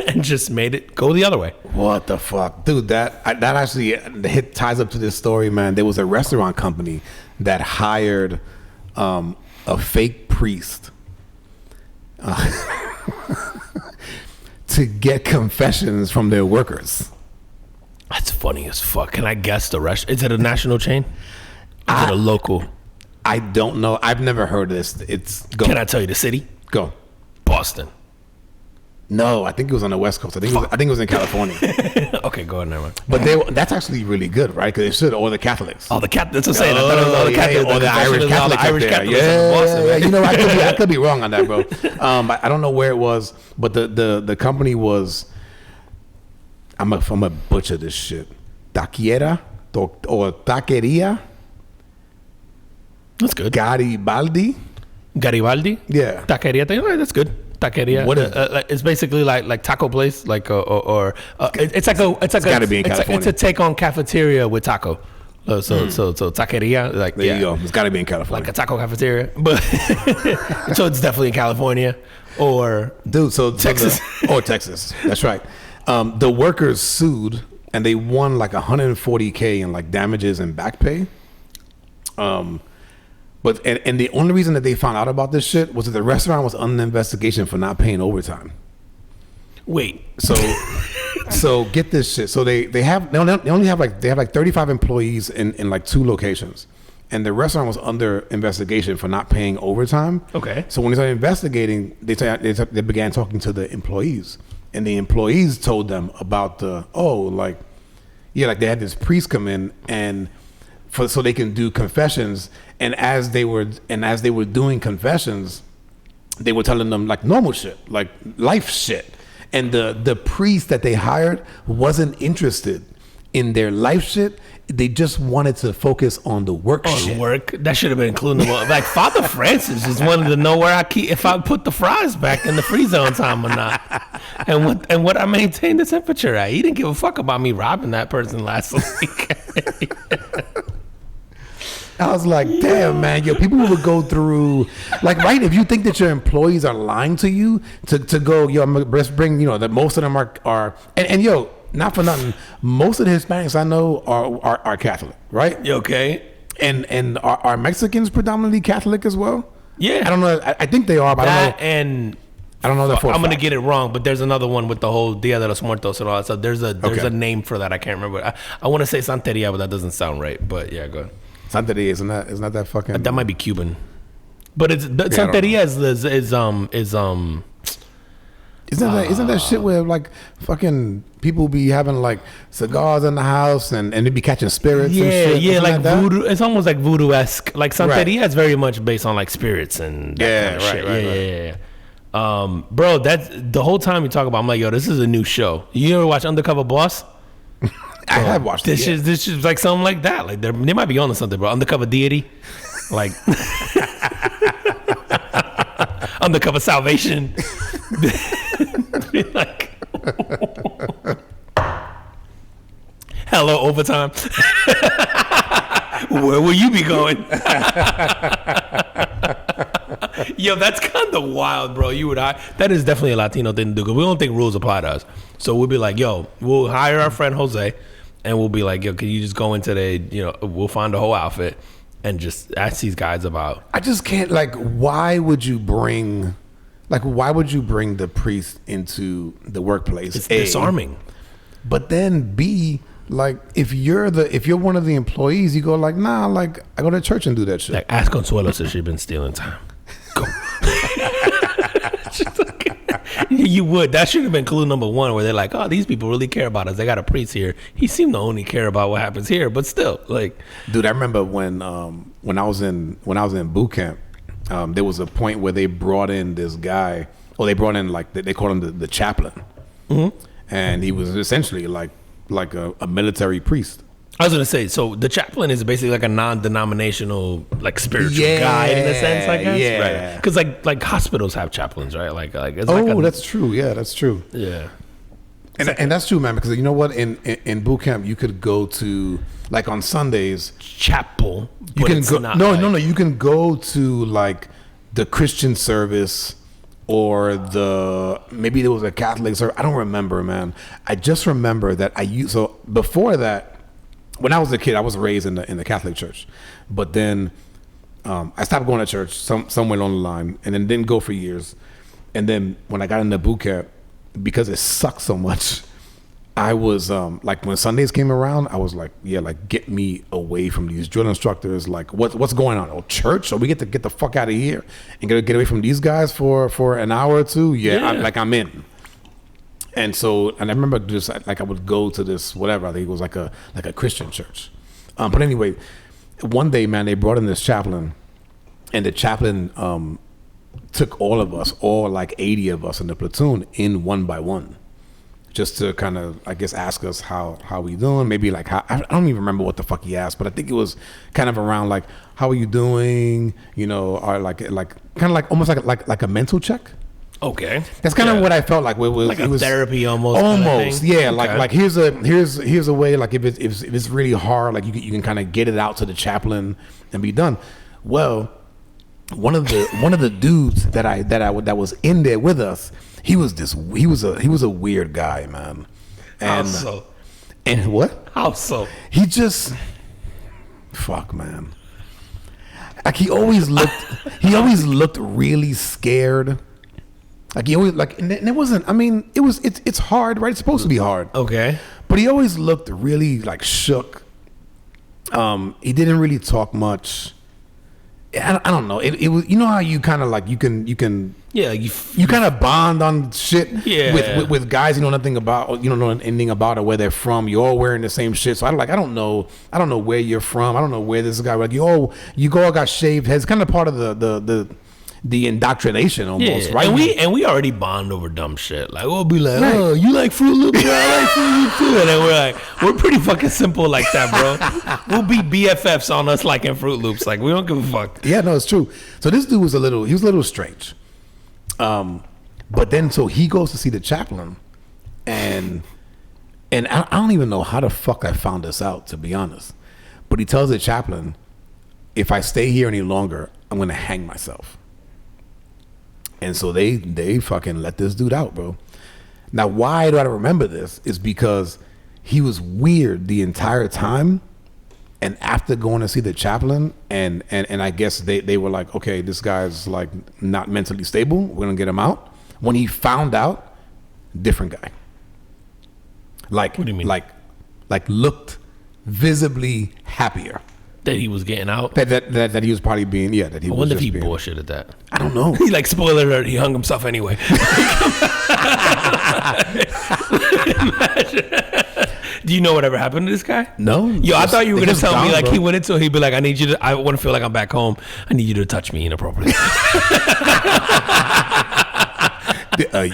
[SPEAKER 1] and just made it go the other way.
[SPEAKER 2] What the fuck? Dude, that actually ties up to this story, man. There was a restaurant company that hired a fake priest to get confessions from their workers.
[SPEAKER 1] That's funny as fuck. Can I guess the rest? Is it a national chain? Is it a local?
[SPEAKER 2] I don't know. I've never heard of this.
[SPEAKER 1] Can I tell you the city?
[SPEAKER 2] Go.
[SPEAKER 1] Boston.
[SPEAKER 2] No, I think it was on the West Coast. I think it was in California.
[SPEAKER 1] Okay, go ahead, never mind.
[SPEAKER 2] But that's actually really good, right? Because it should, or the Catholics.
[SPEAKER 1] All the Catholics. That's what I'm saying. I thought it was all the Catholics.
[SPEAKER 2] Or the Irish Catholics. Yeah. You know, I could be wrong on that, bro. I don't know where it was, but the company was. I'm a butcher this shit. Taqueria or taqueria.
[SPEAKER 1] That's good.
[SPEAKER 2] Garibaldi. Yeah.
[SPEAKER 1] Taqueria. That's good. Taqueria.
[SPEAKER 2] What is
[SPEAKER 1] it's basically like taco place, like it's
[SPEAKER 2] gotta be in California.
[SPEAKER 1] It's a take on cafeteria with taco. So taqueria, like
[SPEAKER 2] there you go. It's got to be in California,
[SPEAKER 1] like a taco cafeteria. But so it's definitely in California or
[SPEAKER 2] Texas. Or Texas. That's right. The workers sued and they won like $140K in like damages and back pay. But the only reason that they found out about this shit was that the restaurant was under investigation for not paying overtime.
[SPEAKER 1] Wait.
[SPEAKER 2] So get this shit. So they only have like 35 employees in like 2 locations, and the restaurant was under investigation for not paying overtime.
[SPEAKER 1] Okay.
[SPEAKER 2] So when they started investigating, they began talking to the employees, and the employees told them about like they had this priest come in and so they can do confessions, and as they were doing confessions, they were telling them like normal shit, like life shit. And the priest that they hired wasn't interested in their life shit. They just wanted to focus on the work shit.
[SPEAKER 1] Work. That should have been included. Like Father Francis just wanted to know where if I put the fries back in the freezer on time or not, and what I maintained the temperature at. He didn't give a fuck about me robbing that person last week.
[SPEAKER 2] I was like, damn, man, yo, people would go through, like, right, if you think that your employees are lying to you, to go, yo, I'm gonna bring, that most of them are and yo, not for nothing, most of the Hispanics I know are Catholic, right?
[SPEAKER 1] Okay.
[SPEAKER 2] And are Mexicans predominantly Catholic as well?
[SPEAKER 1] Yeah.
[SPEAKER 2] I don't know. I think they are, but I don't know that for a
[SPEAKER 1] I'm going to
[SPEAKER 2] fact.
[SPEAKER 1] get it wrong, but there's another one with the whole Dia de los Muertos and all that stuff. There's a name for that. I can't remember. I want to say Santeria, but that doesn't sound right. But yeah, go ahead.
[SPEAKER 2] Santeria isn't that fucking?
[SPEAKER 1] That might be Cuban, but Santeria
[SPEAKER 2] Isn't that shit where like fucking people be having like cigars in the house and they be catching spirits?
[SPEAKER 1] Yeah,
[SPEAKER 2] and shit?
[SPEAKER 1] yeah,
[SPEAKER 2] Isn't
[SPEAKER 1] like
[SPEAKER 2] that
[SPEAKER 1] voodoo. It's almost like voodoo-esque. Like Santeria
[SPEAKER 2] Right.
[SPEAKER 1] is very much based on like spirits and that kind of shit. Yeah. Bro, that's the whole time you talk about. I'm like, yo, this is a new show. You ever watch Undercover Boss?
[SPEAKER 2] I have watched
[SPEAKER 1] This
[SPEAKER 2] it.
[SPEAKER 1] is like something like that. Like they might be on to something, bro. Undercover Deity, like Undercover Salvation. Like, hello overtime. Where will you be going? Yo, that's kind of wild, bro. That is definitely a Latino thing to do because we don't think rules apply to us. So we'll be like, yo, we'll hire our friend Jose, and we'll be like, yo, can you just go into we'll find the whole outfit and just ask these guys about.
[SPEAKER 2] I just can't, like, why would you bring the priest into the workplace?
[SPEAKER 1] It's
[SPEAKER 2] A,
[SPEAKER 1] disarming.
[SPEAKER 2] But then B, like, if you're one of the employees, you go like, nah, like, I go to church and do that shit.
[SPEAKER 1] Like, ask Consuelo if she's been stealing time. Go. You would. That should have been clue number one, where they're like, oh, these people really care about us. They got a priest here. He seemed to only care about what happens here, but still, like,
[SPEAKER 2] dude, I remember when I was in boot camp, there was a point where they brought in this guy, or they brought in, like, they called him the chaplain, and he was essentially like a military priest.
[SPEAKER 1] I was gonna say, so the chaplain is basically like a non-denominational, like, spiritual guide in a sense, I guess.
[SPEAKER 2] Yeah.
[SPEAKER 1] Right. Because like hospitals have chaplains, right? Like it's like
[SPEAKER 2] that's true. Yeah, that's true.
[SPEAKER 1] Yeah.
[SPEAKER 2] And that's true, man. Because you know what, in boot camp, you could go to, like, on Sundays,
[SPEAKER 1] chapel.
[SPEAKER 2] you can go.
[SPEAKER 1] Not
[SPEAKER 2] No. You can go to, like, the Christian service, or maybe there was a Catholic service. I don't remember, man. I just remember that so before that, when I was a kid, I was raised in the Catholic church, but then I stopped going to church somewhere along the line, and then didn't go for years. And then when I got into boot camp, because it sucked so much, I was like, when Sundays came around, I was like, yeah, like, get me away from these drill instructors. Like, what's going on? Oh, church? So we get to get the fuck out of here and get away from these guys for an hour or two? Yeah. I'm in. And I remember just, like, I would go to this, whatever, I think it was like a Christian church. But anyway, one day, man, they brought in this chaplain, and the chaplain took all of us, all like 80 of us in the platoon, in one by one, just to kind of, I guess, ask us how we doing. Maybe like, I don't even remember what the fuck he asked, but I think it was kind of around like, how are you doing? Or like kind of like almost like a mental check.
[SPEAKER 1] Okay.
[SPEAKER 2] That's kind of what I felt like. It was
[SPEAKER 1] therapy almost.
[SPEAKER 2] Almost, yeah.
[SPEAKER 1] Okay.
[SPEAKER 2] Like here's a way. Like if it's really hard, like you can kind of get it out to the chaplain and be done. Well, one of the dudes that was in there with us, he was a weird guy, man. And,
[SPEAKER 1] how so?
[SPEAKER 2] And what?
[SPEAKER 1] How so?
[SPEAKER 2] He just, fuck, man. Like he always looked really scared. Like he always, like, and it wasn't, I mean, it's hard, right? It's supposed to be hard.
[SPEAKER 1] Okay.
[SPEAKER 2] But he always looked really, like, shook. He didn't really talk much. I don't know. It was, you know how you kind of like, you can
[SPEAKER 1] yeah,
[SPEAKER 2] you kind of bond on shit with guys you know nothing about, or you don't know anything about, or where they're from. You're all wearing the same shit. So I don't know where you're from. I don't know where this guy, like, you all got shaved heads. Kind of part of the indoctrination almost, right?
[SPEAKER 1] And we already bond over dumb shit. Like we'll be like, oh, you like Fruit Loops? Yeah, I like Fruit Loops too. And then we're pretty fucking simple like that, bro. We'll be BFFs on us liking Fruit Loops. Like we don't give a fuck.
[SPEAKER 2] Yeah, no, it's true. So this dude was a little strange. But then so he goes to see the chaplain, and I don't even know how the fuck I found this out, to be honest. But he tells the chaplain, if I stay here any longer, I'm gonna hang myself. And so they fucking let this dude out, bro. Now, why do I remember this? Is because he was weird the entire time. And after going to see the chaplain, and I guess they were like, okay, this guy's like not mentally stable. We're gonna get him out. When he found out, different guy. Like,
[SPEAKER 1] what do you mean?
[SPEAKER 2] Like looked visibly happier.
[SPEAKER 1] That he was getting out?
[SPEAKER 2] That he was probably being, that he was.
[SPEAKER 1] I wonder if he
[SPEAKER 2] being,
[SPEAKER 1] bullshitted that.
[SPEAKER 2] I don't know.
[SPEAKER 1] He like, spoiler alert, he hung himself anyway. Do you know whatever happened to this guy?
[SPEAKER 2] No.
[SPEAKER 1] Yo, I thought you were going to tell me, like,
[SPEAKER 2] bro.
[SPEAKER 1] He went into, he'd be like, I want to feel like I'm back home. I need you to touch me inappropriately.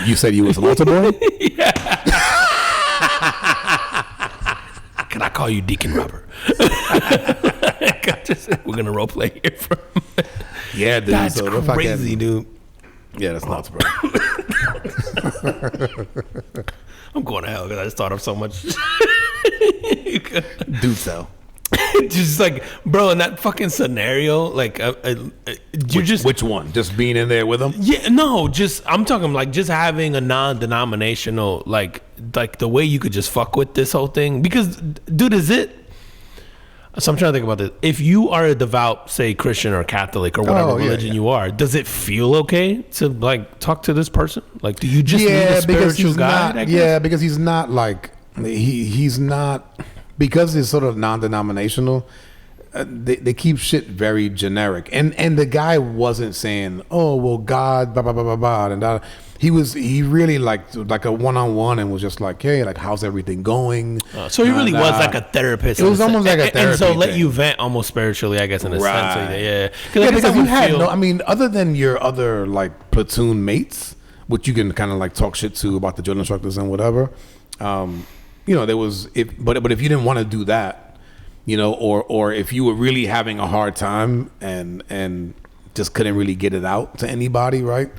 [SPEAKER 2] You said you was an altar boy?
[SPEAKER 1] Yeah. Can I call you Deacon Robert? We're going to role play here for a minute.
[SPEAKER 2] Yeah, dude.
[SPEAKER 1] That's so crazy, dude.
[SPEAKER 2] Yeah, that's nuts, bro.
[SPEAKER 1] I'm going to hell because I just thought of so much.
[SPEAKER 2] Dude, so.
[SPEAKER 1] Just like, bro, in that fucking scenario, like,
[SPEAKER 2] which one? Just being in there with him?
[SPEAKER 1] Yeah, no, I'm talking like just having a non-denominational, like the way you could just fuck with this whole thing. Because, dude, so I'm trying to think about this. If you are a devout, say, Christian or Catholic or whatever religion you are, does it feel okay to like talk to this person? Like, do you just need a spiritual guide?
[SPEAKER 2] Because he's not like he's not, because it's sort of non-denominational. They keep shit very generic, and the guy wasn't saying, "Oh, well, God, blah blah blah blah blah," and that. He really like a one-on-one and was just like, hey, like, how's everything going?
[SPEAKER 1] So he really was like a therapist.
[SPEAKER 2] It was almost like a therapy
[SPEAKER 1] and so let
[SPEAKER 2] thing.
[SPEAKER 1] you vent almost spiritually, I guess, in a sense. Yeah,
[SPEAKER 2] because you had no, I mean, other than your other like platoon mates, which you can kind of like talk shit to about the drill instructors and whatever. There was, but if you didn't want to do that, or if you were really having a hard time and just couldn't really get it out to anybody, right?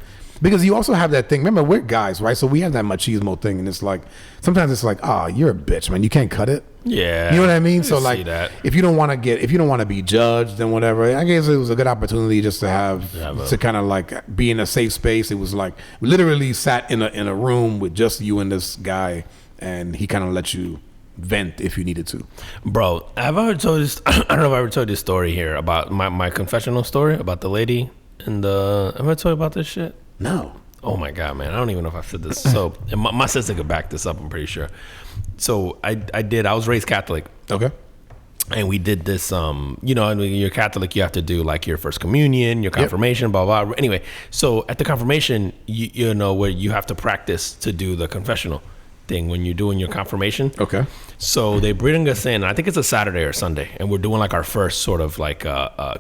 [SPEAKER 2] Because you also have that thing. Remember, we're guys, right? So we have that machismo thing, and it's like sometimes it's like, you're a bitch, man. You can't cut it.
[SPEAKER 1] Yeah,
[SPEAKER 2] you know what I mean. So like,
[SPEAKER 1] that.
[SPEAKER 2] if you don't want to be judged and whatever, I guess it was a good opportunity just to to kind of like be in a safe space. It was like we literally sat in a room with just you and this guy, and he kind of let you vent if you needed to.
[SPEAKER 1] Bro, have I ever told this? I don't know if I ever told this story here about my confessional story about the lady and the. Have I told you about this shit?
[SPEAKER 2] No.
[SPEAKER 1] Oh my God, man. I don't even know if I've said this. So my sister could back this up, I'm pretty sure. So I was raised Catholic.
[SPEAKER 2] Okay.
[SPEAKER 1] And we did this, when you're Catholic, you have to do like your first communion, your confirmation, blah, blah. Anyway, so at the confirmation, you know, where you have to practice to do the confessional thing when you're doing your confirmation.
[SPEAKER 2] Okay.
[SPEAKER 1] So they bring us in, I think it's a Saturday or Sunday, and we're doing like our first sort of like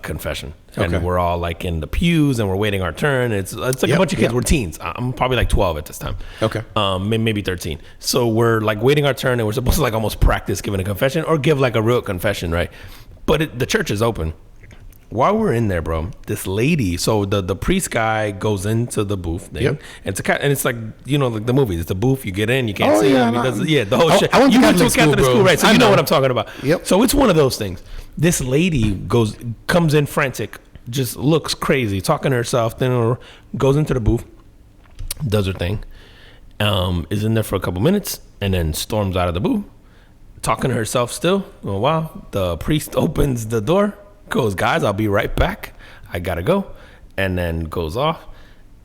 [SPEAKER 1] confession. And we're all like in the pews and we're waiting our turn. It's like a bunch of kids. We're teens. I'm probably like 12 at this time.
[SPEAKER 2] Okay.
[SPEAKER 1] Maybe 13. So we're like waiting our turn and we're supposed to like almost practice giving a confession or give like a real confession, right? But the church is open. While we're in there, bro, this lady, so the priest guy goes into the booth thing, and it's like, like the movies. It's a booth, you get in, you can't see him. The whole shit. You went to a Catholic school, right? So you know what I'm talking about.
[SPEAKER 2] Yep.
[SPEAKER 1] So it's one of those things. This lady comes in frantic, just looks crazy, talking to herself, then goes into the booth, does her thing, is in there for a couple minutes, and then storms out of the booth, talking to herself still. Oh, wow. The priest opens the door, goes, guys, I'll be right back. I gotta go. And then goes off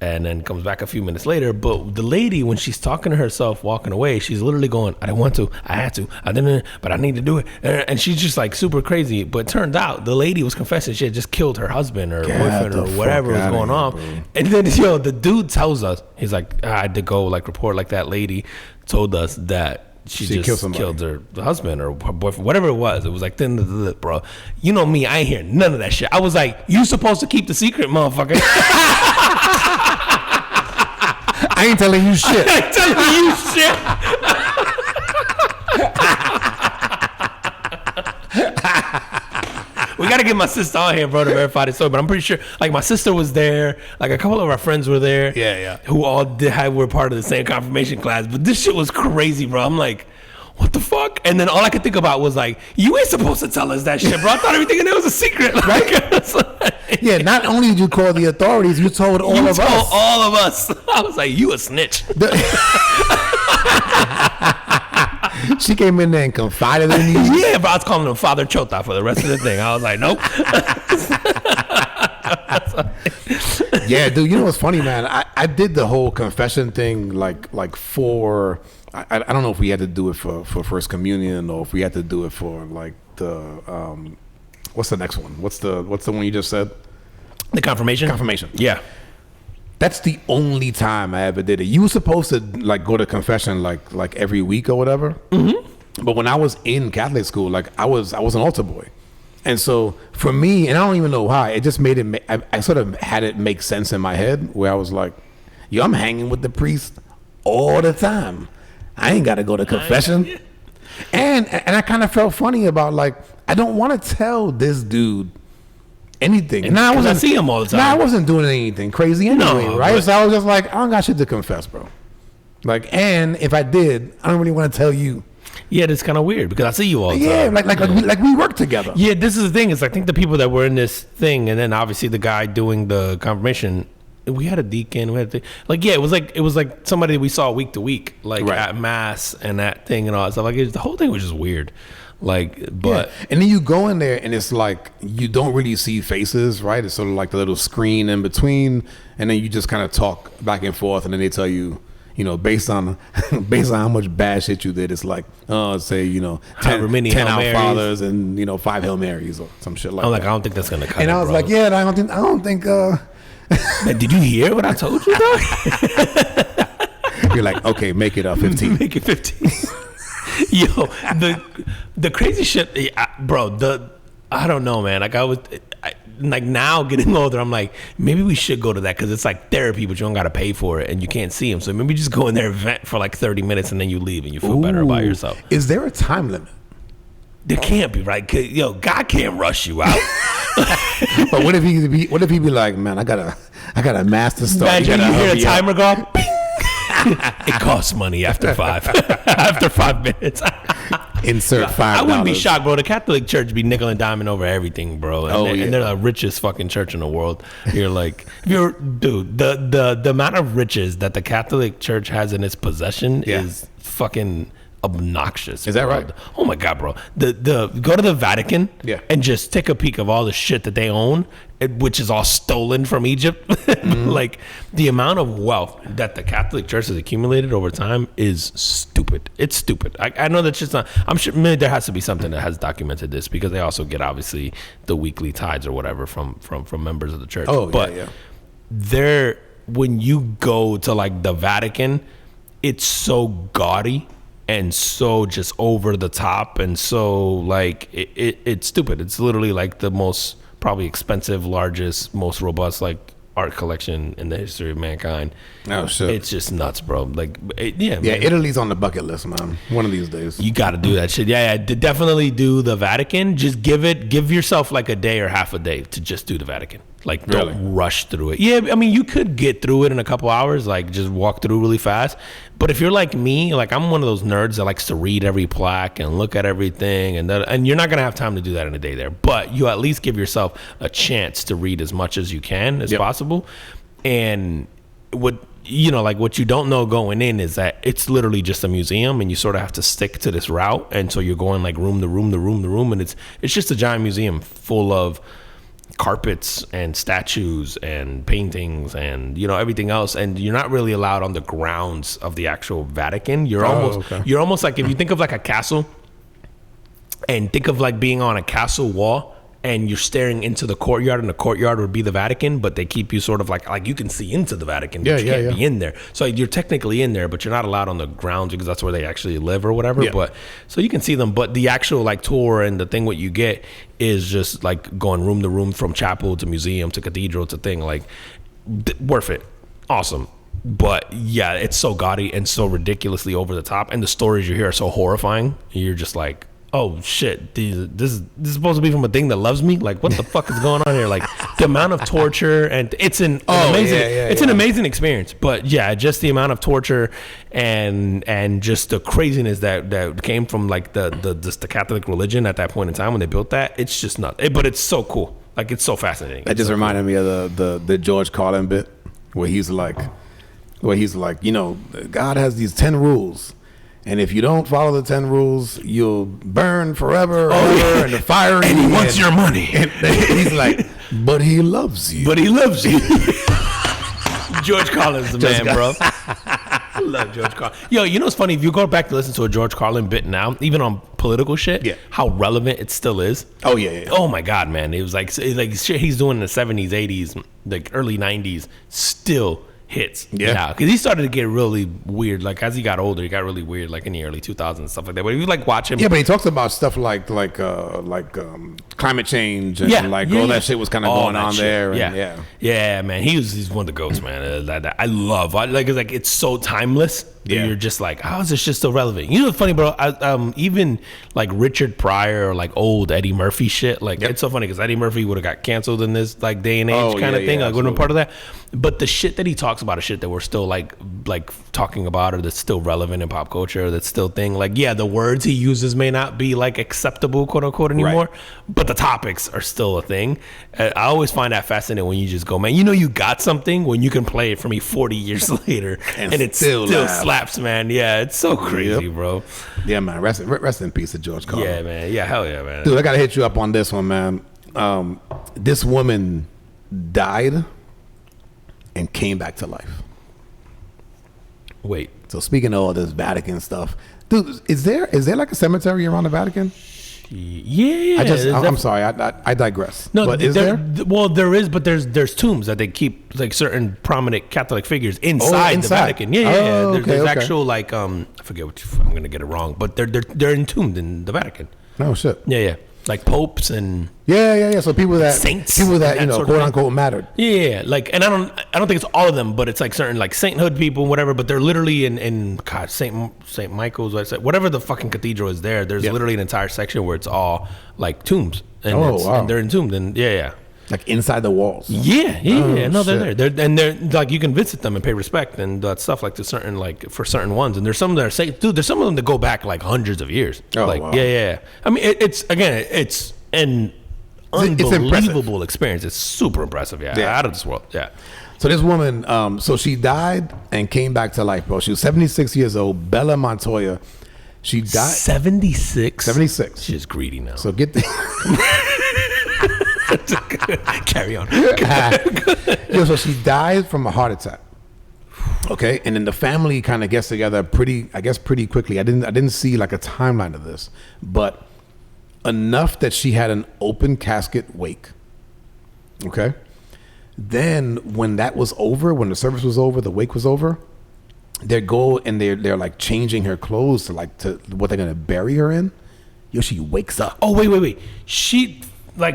[SPEAKER 1] and then comes back a few minutes later. But the lady, when she's talking to herself, walking away, she's literally going, I didn't want to. I had to. I didn't, but I need to do it. And she's just like super crazy. But it turned out the lady was confessing she had just killed her husband or boyfriend or whatever was going on. Bro. And then, the dude tells us, he's like, I had to go like report like that lady told us that she just killed her husband or her boyfriend, whatever it was. It was like, bro. You know me, I ain't hear none of that shit. I was like, you supposed to keep the secret, motherfucker.
[SPEAKER 2] I ain't telling you shit.
[SPEAKER 1] I ain't telling you shit. We gotta get my sister on here, bro, to verify this story. But I'm pretty sure, like, my sister was there. Like, a couple of our friends were there.
[SPEAKER 2] Yeah.
[SPEAKER 1] Who all were part of the same confirmation class. But this shit was crazy, bro. I'm like, what the fuck? And then all I could think about was like, you ain't supposed to tell us that shit, bro. I thought everything in there was a secret. Like,
[SPEAKER 2] Yeah, not only did you call the authorities, you told all of us.
[SPEAKER 1] All of us. I was like, you a snitch.
[SPEAKER 2] She came in there and confided in you.
[SPEAKER 1] Yeah, but I was calling him Father Chota for the rest of the thing. I was like, nope.
[SPEAKER 2] Yeah, dude, you know what's funny, man? I did the whole confession thing like for, I don't know if we had to do it for First Communion or if we had to do it for like the, what's the next one? What's the one you just said?
[SPEAKER 1] The confirmation?
[SPEAKER 2] Confirmation.
[SPEAKER 1] Yeah.
[SPEAKER 2] That's the only time I ever did it. You were supposed to like go to confession like every week or whatever. Mm-hmm. But when I was in Catholic school, like I was an altar boy, and so for me, and I don't even know why, it just made it. I sort of had it make sense in my head where I was like, "Yo, I'm hanging with the priest all the time. I ain't got to go to confession." And I kind of felt funny about like I don't want to tell this dude anything. And
[SPEAKER 1] I see him all the time.
[SPEAKER 2] I wasn't doing anything crazy anyway, right?
[SPEAKER 1] But,
[SPEAKER 2] so I was just like, I don't got shit to confess, bro. Like, and if I did, I don't really want to tell you.
[SPEAKER 1] Yeah, that's kind of weird because I see you all the
[SPEAKER 2] time. Yeah, like we work together.
[SPEAKER 1] Yeah, this is the thing. Is I think the people that were in this thing, and then obviously the guy doing the confirmation. We had a deacon. It was like somebody we saw week to week, like at mass and that thing and all that stuff. Like the whole thing was just weird. But
[SPEAKER 2] and then you go in there and it's like you don't really see faces, right? It's sort of like the little screen in between, and then you just kind of talk back and forth, and then they tell you, based on how much bad shit you did, it's like, say 10 Our Fathers and 5 Hail Marys or some shit like that.
[SPEAKER 1] I'm like, I don't think that's gonna cut.
[SPEAKER 2] And I was like, yeah, I don't think.
[SPEAKER 1] Did you hear what I told you, though?
[SPEAKER 2] You're like, okay, make it 15.
[SPEAKER 1] Make it 15. Yo, the crazy shit, bro. I don't know, man. Like now getting older, I'm like, maybe we should go to that because it's like therapy, but you don't got to pay for it and you can't see him. So maybe just go in there, vent for like 30 minutes, and then you leave and you feel better about yourself.
[SPEAKER 2] Is there a time limit?
[SPEAKER 1] There can't be, right? 'Cause, God can't rush you out.
[SPEAKER 2] But what if he be like, man, I got a master start.
[SPEAKER 1] Imagine you hear a timer go. It costs money after 5. After 5 minutes.
[SPEAKER 2] Insert $5.
[SPEAKER 1] I wouldn't be shocked, bro. The Catholic Church be nickel and diming over everything, bro. And they're the richest fucking church in the world. You're like, dude, the amount of riches that the Catholic Church has in its possession is fucking obnoxious.
[SPEAKER 2] Is that right?
[SPEAKER 1] Oh my God, bro. The go to the Vatican and just take a peek of all the shit that they own, which is all stolen from Egypt. Mm-hmm. Like the amount of wealth that the Catholic Church has accumulated over time is stupid. It's stupid. I know that's just not. I'm sure maybe there has to be something that has documented this because they also get obviously the weekly tithes or whatever from members of the church.
[SPEAKER 2] Oh,
[SPEAKER 1] but there, when you go to like the Vatican, it's so gaudy and so just over the top and so like it's stupid. It's literally like the most probably expensive, largest, most robust like art collection in the history of mankind.
[SPEAKER 2] Oh shit!
[SPEAKER 1] It's just nuts, bro. Like man.
[SPEAKER 2] Italy's on the bucket list, man. One of these days
[SPEAKER 1] you got to do that shit. Definitely do the Vatican. Just give yourself like a day or half a day to just do the Vatican. Like, don't rush through it. Yeah, I mean, you could get through it in a couple hours, like just walk through really fast. But if you're like me, like I'm one of those nerds that likes to read every plaque and look at everything, and you're not gonna have time to do that in a day there. But you at least give yourself a chance to read as much as you can as possible. And what you don't know going in is that it's literally just a museum, and you sort of have to stick to this route. And so you're going like room to room to room to room, and it's just a giant museum full of carpets and statues and paintings and everything else, and you're not really allowed on the grounds of the actual Vatican. You're almost like, if you think of like a castle and think of like being on a castle wall and you're staring into the courtyard, and the courtyard would be the Vatican, but they keep you sort of like you can see into the Vatican, but you can't be in there. So you're technically in there, but you're not allowed on the grounds because that's where they actually live or whatever. Yeah. But so you can see them, but the actual like tour and the thing what you get is just like going room to room, from chapel to museum to cathedral to thing, like worth it. Awesome. But yeah, it's so gaudy and so ridiculously over the top, and the stories you hear are so horrifying. You're just like, oh shit, this is supposed to be from a thing that loves me. Like, what the fuck is going on here? Like, the amount of torture, and it's an amazing experience. But yeah, just the amount of torture and just the craziness that came from like the Catholic religion at that point in time when they built that. It's just nuts. But it's so cool. Like, it's so fascinating.
[SPEAKER 2] That just reminded me of the George Carlin bit where he's like, you know, God has these 10 rules. And if you don't follow the 10 rules, you'll burn forever and the fire.
[SPEAKER 1] And he wants your money.
[SPEAKER 2] And he's like, but he loves you.
[SPEAKER 1] But he loves you. George Carlin's the man, bro. I love George Carlin. Yo, you know what's funny? If you go back to listen to a George Carlin bit now, even on political shit, how relevant it still is.
[SPEAKER 2] Oh, yeah.
[SPEAKER 1] Oh, my God, man. It was like shit he's doing in the 70s, 80s, like early 90s, still hits now, because he started to get really weird. Like, as he got older, he got really weird, like in the early 2000s and stuff like that. But if you like watch him,
[SPEAKER 2] but he talks about stuff like climate change and all that shit was kind of going on there. And
[SPEAKER 1] yeah, man, he's one of the goats, man. That I love. It's so timeless. You're just like, how is this just so relevant? You know what's funny, bro? Even like Richard Pryor or like old Eddie Murphy shit. Like, it's so funny because Eddie Murphy would have got canceled in this like day and age kind of thing. Like, wouldn't have been part of that. But the shit that he talks about is shit that we're still like talking about, or that's still relevant in pop culture, that's still thing. Like, yeah, the words he uses may not be like acceptable, quote unquote, anymore, but the topics are still a thing. I always find that fascinating when you just go, man, you know, you got something when you can play it for me 40 years later and it still slaps, man. Yeah, it's so crazy, bro.
[SPEAKER 2] Yeah, man. Rest in peace to George Carlin.
[SPEAKER 1] Yeah, man. Yeah, hell yeah, man.
[SPEAKER 2] Dude, I gotta hit you up on this one, man. This woman died and came back to life.
[SPEAKER 1] Wait.
[SPEAKER 2] So speaking of all this Vatican stuff, dude, is there like a cemetery around the Vatican?
[SPEAKER 1] Yeah.
[SPEAKER 2] I'm sorry, I digress.
[SPEAKER 1] No,
[SPEAKER 2] but is there?
[SPEAKER 1] Well, there is, but there's tombs that they keep like certain prominent Catholic figures inside the Vatican. Yeah. There's actual like I forget I'm gonna get it wrong, but they're entombed in the Vatican.
[SPEAKER 2] Oh shit.
[SPEAKER 1] Yeah. Like popes and
[SPEAKER 2] yeah. So people that
[SPEAKER 1] saints,
[SPEAKER 2] you know, quote unquote mattered.
[SPEAKER 1] Yeah, like, and I don't think it's all of them, but it's like certain like sainthood people, whatever. But they're literally in God, Saint Michael's, whatever the fucking cathedral is there. There's literally an entire section where it's all like tombs, and and they're entombed, and
[SPEAKER 2] like inside the walls.
[SPEAKER 1] Yeah. No, they're there. They're like, you can visit them and pay respect and that stuff, like to certain, like for certain ones. And there's some that are safe, dude. There's some of them that go back like hundreds of years. Yeah. I mean, it's an unbelievable experience. It's super impressive. Yeah, out of this world. Yeah.
[SPEAKER 2] So this woman, so she died and came back to life, bro. She was 76 years old. Bella Montoya. She died
[SPEAKER 1] 76.
[SPEAKER 2] 76.
[SPEAKER 1] She's greedy now.
[SPEAKER 2] So get the.
[SPEAKER 1] Carry on.
[SPEAKER 2] So she died from a heart attack. Okay, and then the family kind of gets together pretty quickly. I didn't see like a timeline of this, but enough that she had an open casket wake. Okay, then when that was over, when the service was over, the wake was over, they go and they're like changing her clothes to what they're gonna bury her in. Yo, she wakes up.
[SPEAKER 1] Oh wait, she like.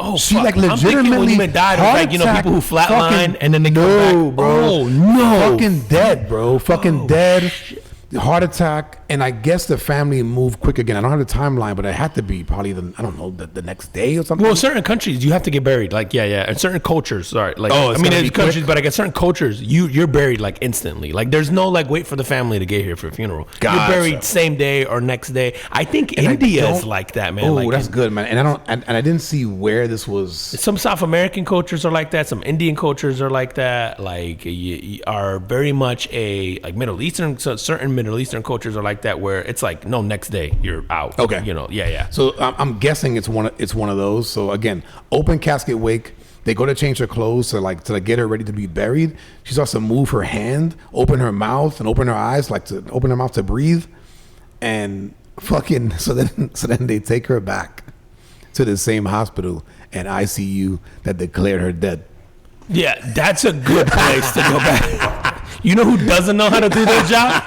[SPEAKER 1] Oh,
[SPEAKER 2] she
[SPEAKER 1] fuck.
[SPEAKER 2] like legitimately
[SPEAKER 1] when you died, like, you know, people who flatline and then they come back.
[SPEAKER 2] Bro.
[SPEAKER 1] Oh no,
[SPEAKER 2] fucking dead, bro. Fucking dead. Shit. Heart attack, and I guess the family moved quick again. I don't have the timeline, but it had to be probably the next day or something.
[SPEAKER 1] Well, certain countries you have to get buried, like and certain cultures. Sorry, like there's countries, but I guess certain cultures you're buried like instantly. Like there's no like wait for the family to get here for a funeral. Gotcha. You're buried same day or next day. I think India is like that, man.
[SPEAKER 2] Oh,
[SPEAKER 1] like,
[SPEAKER 2] that's good, man. And I didn't see where this was.
[SPEAKER 1] Some South American cultures are like that. Some Indian cultures are like that. Like you are very much a like Middle Eastern. So certain Middle Eastern cultures are like that, where it's like no, next day you're out.
[SPEAKER 2] Okay,
[SPEAKER 1] you know, yeah.
[SPEAKER 2] So I'm guessing it's one of those. So again, open casket wake. They go to change her clothes to get her ready to be buried. She starts to move her hand, open her mouth, and open her eyes, like to open her mouth to breathe. And fucking so then they take her back to the same hospital and ICU that declared her dead. Yeah,
[SPEAKER 1] that's a good place to go back. You know who doesn't know how to do their job?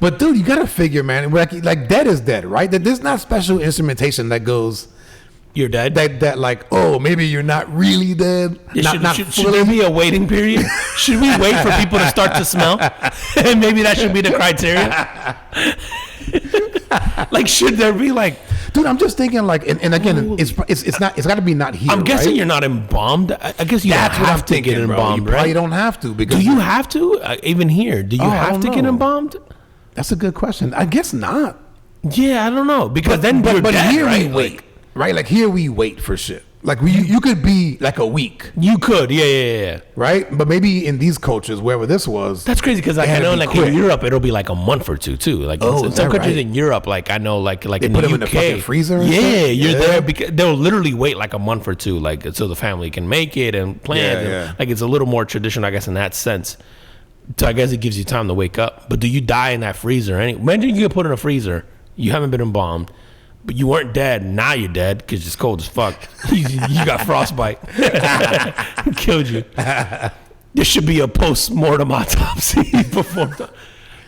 [SPEAKER 2] But dude, you gotta figure, man. Like dead is dead, right? That there's not special instrumentation that goes.
[SPEAKER 1] You're dead?
[SPEAKER 2] That like, oh, maybe you're not really dead.
[SPEAKER 1] Should there be a waiting period? Should we wait for people to start to smell? And maybe that should be the criteria. Like, should there be like,
[SPEAKER 2] dude? I'm just thinking like, and again, it's got to be not here.
[SPEAKER 1] I'm guessing
[SPEAKER 2] right?
[SPEAKER 1] you're not embalmed. I guess you don't have to get embalmed,
[SPEAKER 2] bro. You probably
[SPEAKER 1] right?
[SPEAKER 2] don't have to because
[SPEAKER 1] Do you have to? Even here, do you have to get embalmed?
[SPEAKER 2] That's a good question. I guess not.
[SPEAKER 1] Yeah, I don't know because then
[SPEAKER 2] but
[SPEAKER 1] you're dead,
[SPEAKER 2] here
[SPEAKER 1] right?
[SPEAKER 2] we wait, right? Like here we wait for shit. Like you could be like a week.
[SPEAKER 1] You could, yeah.
[SPEAKER 2] Right? But maybe in these cultures, wherever this was,
[SPEAKER 1] that's crazy because like I know like quick. In Europe it'll be like a month or two too. Like in some countries in Europe, like I know like
[SPEAKER 2] they
[SPEAKER 1] in
[SPEAKER 2] put
[SPEAKER 1] the
[SPEAKER 2] them
[SPEAKER 1] UK,
[SPEAKER 2] in the fucking freezer.
[SPEAKER 1] Yeah, you're there because they'll literally wait like a month or two, like so the family can make it and plan. And, like it's a little more traditional, I guess, in that sense. So I guess it gives you time to wake up. But do you die in that freezer? Imagine you get put in a freezer. You haven't been embalmed. But you weren't dead. Now you're dead because it's cold as fuck. You got frostbite. Killed you. There should be a post-mortem autopsy performed.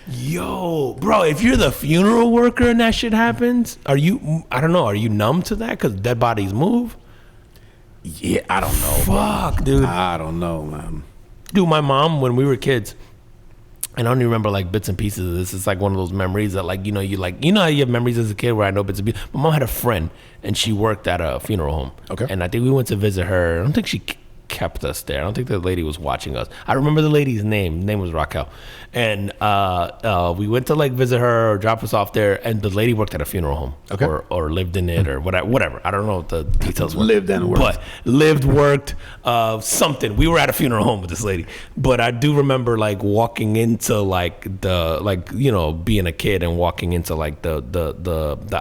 [SPEAKER 1] Yo, bro, if you're the funeral worker and that shit happens, I don't know, are you numb to that? Because dead bodies move?
[SPEAKER 2] Yeah, I don't know.
[SPEAKER 1] Fuck, dude.
[SPEAKER 2] I don't know, man.
[SPEAKER 1] Dude, my mom, when we were kids, and I only remember like bits and pieces of this. It's like one of those memories that like, you know how you have memories as a kid where I know bits and pieces. My mom had a friend and she worked at a funeral home. Okay. And I think we went to visit her. I don't think she kept us there. I don't think the lady was watching us. I remember the lady's name. Her name was Raquel. And we went to like visit her or drop us off there. And the lady worked at a funeral home. Okay. Or lived in it or whatever. I don't know what the details were.
[SPEAKER 2] Lived and worked.
[SPEAKER 1] But worked, something. We were at a funeral home with this lady. But I do remember like walking into like being a kid and walking into like the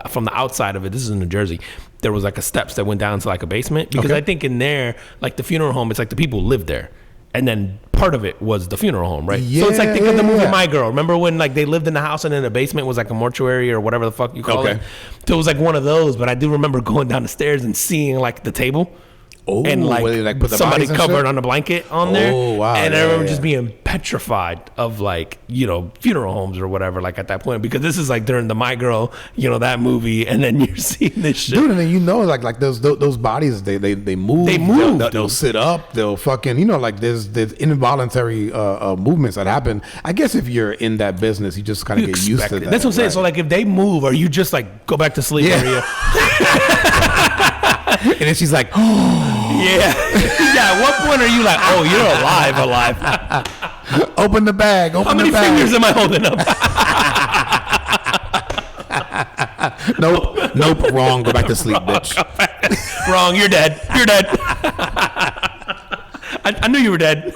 [SPEAKER 1] from the outside of it. This is in New Jersey. There was like a steps that went down to like a basement because I think in there, like the funeral home, it's like the people lived there. And then part of it was the funeral home, right? Yeah, so it's like, think of the movie My Girl. Remember when like they lived in the house and in the basement was like a mortuary or whatever the fuck you call it? So it was like one of those, but I do remember going down the stairs and seeing like the table. Oh, and like put somebody covered on a blanket on there. Oh, wow. And I remember just being petrified of like, funeral homes or whatever, like at that point, because this is like during the My Girl, that movie. And then you're seeing this shit.
[SPEAKER 2] Dude, and then like those bodies, they move.
[SPEAKER 1] They move.
[SPEAKER 2] They'll sit up. They'll fucking, like there's involuntary movements that happen. I guess if you're in that business, you just kind of get used to that.
[SPEAKER 1] That's what I'm saying. Right. So like if they move, are you just like go back to sleep?
[SPEAKER 2] Yeah. And then she's like,
[SPEAKER 1] oh. Yeah. At what point are you like, oh, you're alive?
[SPEAKER 2] Open the bag.
[SPEAKER 1] How many fingers am I holding up?
[SPEAKER 2] Nope. Wrong. Go back to sleep, bitch.
[SPEAKER 1] Wrong. You're dead. I knew you were dead.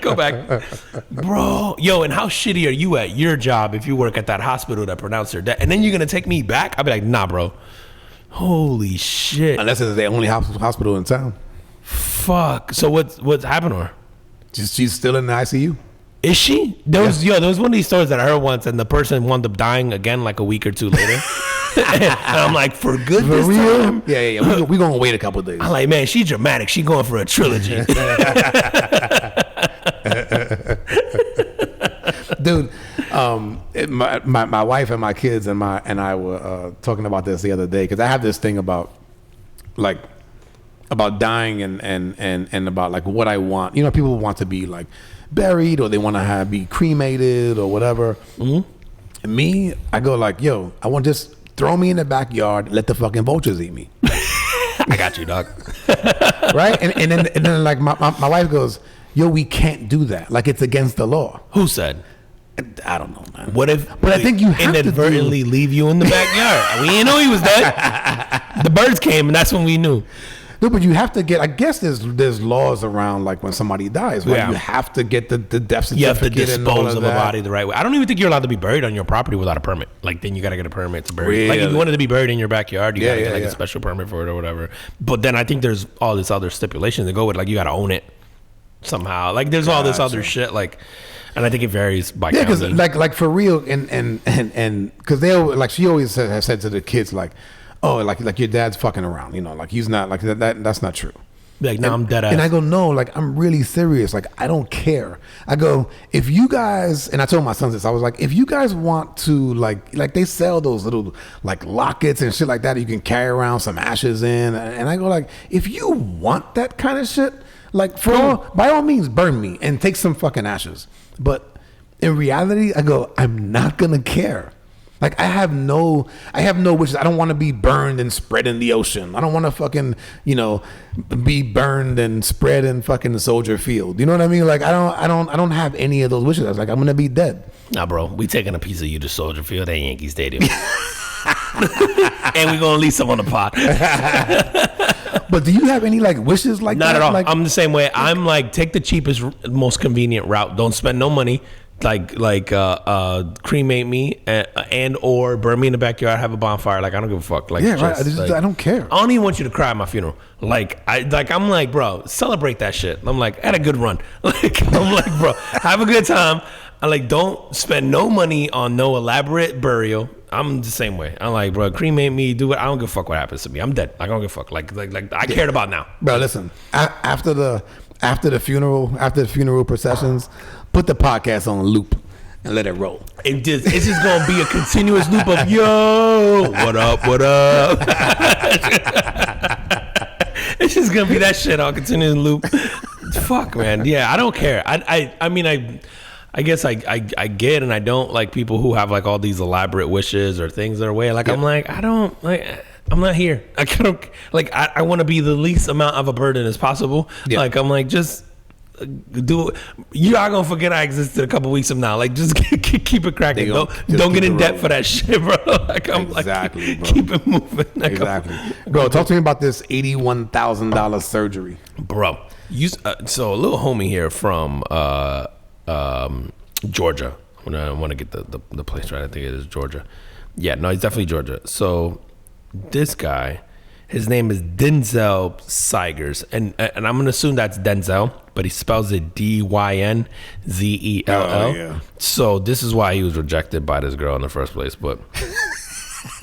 [SPEAKER 1] Go back. Bro. Yo, and how shitty are you at your job if you work at that hospital that pronounced her dead? And then you're going to take me back? I'll be like, nah, bro. Holy shit.
[SPEAKER 2] Unless it's the only hospital in town.
[SPEAKER 1] Fuck. So what's happened to her?
[SPEAKER 2] She's still in the ICU.
[SPEAKER 1] Is she? There was one of these stories that I heard once, and the person wound up dying again like a week or two later. And I'm like, for good
[SPEAKER 2] for
[SPEAKER 1] this
[SPEAKER 2] real?
[SPEAKER 1] time?
[SPEAKER 2] Yeah. We're going to wait a couple of days.
[SPEAKER 1] I'm like, man, she's dramatic. She going for a trilogy.
[SPEAKER 2] Dude, my wife and my kids and I were talking about this the other day because I have this thing about dying and about like what I want. People want to be like buried or they want to be cremated or whatever. Mm-hmm. And me, I go like, yo, I want just throw me in the backyard, let the fucking vultures eat me.
[SPEAKER 1] I got you, dog.
[SPEAKER 2] Right? And then like my wife goes, yo, we can't do that. Like it's against the law.
[SPEAKER 1] Who said?
[SPEAKER 2] I don't know, man.
[SPEAKER 1] What if?
[SPEAKER 2] But I think you have
[SPEAKER 1] inadvertently leave you in the backyard. We didn't know he was dead. The birds came, and that's when we knew.
[SPEAKER 2] No, but you have to get. I guess there's laws around like when somebody dies, right? Yeah. You have to get the death certificate.
[SPEAKER 1] You have to dispose of a body the right way. I don't even think you're allowed to be buried on your property without a permit. Like then you got to get a permit to bury. Really? Like if you wanted to be buried in your backyard, you got to get a special permit for it or whatever. But then I think there's all this other stipulation to go with. Like you got to own it somehow. Like there's all this other shit. Like. And I think it varies by county.
[SPEAKER 2] Because like for real, and because they like she always has said to the kids like, oh, like your dad's fucking around, like he's not like that. That's not true.
[SPEAKER 1] Be like, no, I'm dead ass.
[SPEAKER 2] And I go, no, like, I'm really serious. Like, I don't care. I go, if you guys, and I told my sons this, I was like, if you guys want to, like they sell those little, like, lockets and shit like that you can carry around some ashes in. And I go, like, if you want that kind of shit, like, by all means, burn me and take some fucking ashes. But in reality, I go, I'm not going to care. Like, I have no wishes. I don't want to be burned and spread in the ocean. I don't want to fucking, be burned and spread in fucking the Soldier Field. You know what I mean? Like, I don't have any of those wishes. I was like, I'm gonna be dead.
[SPEAKER 1] Nah, bro, we taking a piece of you to Soldier Field at Yankee Stadium, and we gonna leave some on the pot.
[SPEAKER 2] But do you have any like wishes like
[SPEAKER 1] Not
[SPEAKER 2] that?
[SPEAKER 1] at all.
[SPEAKER 2] Like,
[SPEAKER 1] I'm the same way. I'm like, take the cheapest, most convenient route. Don't spend no money. Cremate me and or burn me in the backyard, have a bonfire. Like, I don't give a fuck. Like,
[SPEAKER 2] yeah, right. I don't care.
[SPEAKER 1] I don't even want you to cry at my funeral. I'm like, bro, celebrate that shit. I'm like, had a good run. I'm like, bro, have a good time. I like, don't spend no money on no elaborate burial. I'm the same way. I'm like, bro, cremate me, do it. I don't give a fuck what happens to me. I'm dead. I don't give a fuck. Like I cared about now.
[SPEAKER 2] Bro, listen. After the funeral processions, put the podcast on loop and let it roll.
[SPEAKER 1] It's just gonna be a continuous loop of yo, what up? It's just gonna be that shit on continuous loop. Fuck, man. Yeah, I don't care. I mean, I guess I get, and I don't like people who have like all these elaborate wishes or things their way. Like, yeah. I'm like, I don't like. I'm not here. I don't like. I want to be the least amount of a burden as possible. Yeah. Like, I'm like, just do it. You are gonna forget I existed a couple weeks from now. Like, just keep it cracking. Don't get in debt for that shit, bro. Like, I'm
[SPEAKER 2] exactly,
[SPEAKER 1] like,
[SPEAKER 2] bro.
[SPEAKER 1] Keep it moving. Like,
[SPEAKER 2] exactly, bro. Talk to me about this $81,000 surgery,
[SPEAKER 1] bro. So a little homie here from Georgia. I want to get the place right. I think it is Georgia. Yeah, no, it's definitely Georgia. So this guy, his name is Denzel Sigers, and I'm gonna assume that's Denzel, but he spells it Dynzell.
[SPEAKER 2] Oh, yeah.
[SPEAKER 1] So this is why he was rejected by this girl in the first place. But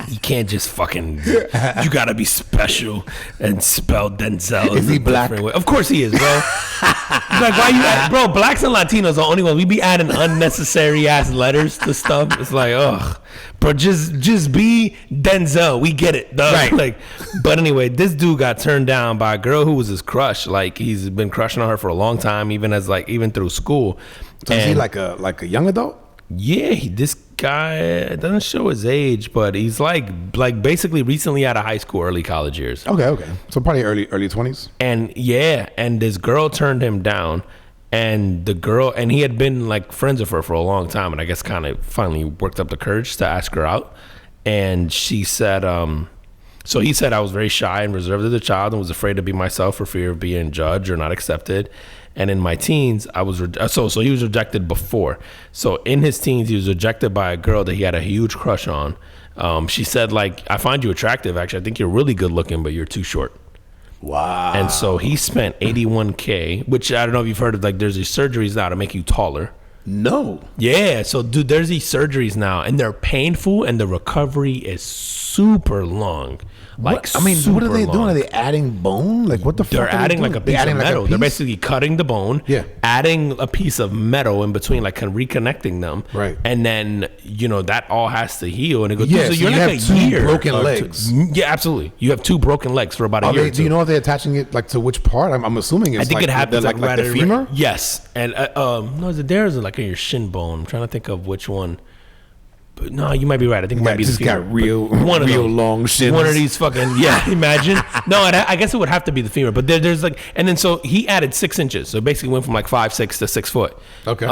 [SPEAKER 1] you can't just fucking. You gotta be special and spell Denzel.
[SPEAKER 2] Is he black?
[SPEAKER 1] Way. Of course he is, bro. Like, why you, bro? Blacks and Latinos are the only ones. We be adding unnecessary ass letters to stuff. It's like, ugh, bro. Just be Denzel. We get it, dog. Right. Like, but anyway, this dude got turned down by a girl who was his crush. Like, he's been crushing on her for a long time, even through school.
[SPEAKER 2] So is he like a young adult?
[SPEAKER 1] Yeah, this guy doesn't show his age, but he's like basically recently out of high school, early college years.
[SPEAKER 2] Okay. So probably early 20s.
[SPEAKER 1] And yeah, and this girl turned him down, and he had been like friends with her for a long time, and I guess kind of finally worked up the courage to ask her out. And she said, so he said, I was very shy and reserved as a child and was afraid to be myself for fear of being judged or not accepted. And in my teens, I was so he was rejected before. So in his teens, he was rejected by a girl that he had a huge crush on. She said, like, I find you attractive. Actually, I think you're really good looking, but you're too short.
[SPEAKER 2] Wow.
[SPEAKER 1] And so he spent $81K, which I don't know if you've heard of. Like, there's these surgeries now to make you taller.
[SPEAKER 2] No.
[SPEAKER 1] Yeah. So, dude, there's these surgeries now, and they're painful, and the recovery is super long. Like,
[SPEAKER 2] what are they doing? Are they adding bone? Like, what the fuck?
[SPEAKER 1] They're adding like a piece of metal. They're basically cutting the bone, adding a piece of metal in between, like reconnecting them.
[SPEAKER 2] Right.
[SPEAKER 1] And then, that all has to heal. And it goes,
[SPEAKER 2] so
[SPEAKER 1] you're
[SPEAKER 2] you
[SPEAKER 1] like
[SPEAKER 2] have two broken legs.
[SPEAKER 1] Yeah, absolutely. You have two broken legs for about a year.
[SPEAKER 2] Do you know if they're attaching it like to which part? I'm assuming it's
[SPEAKER 1] I think it happens
[SPEAKER 2] like the femur?
[SPEAKER 1] Yes. And no, there's like in your shin bone. I'm trying to think of which one. But no, you might be right. I think it might be the femur.
[SPEAKER 2] Got real long shins.
[SPEAKER 1] One of these fucking, imagine. No, I guess it would have to be the femur. But there's like, and then so he added 6 inches. So basically went from like 5'6" to 6 foot.
[SPEAKER 2] Okay.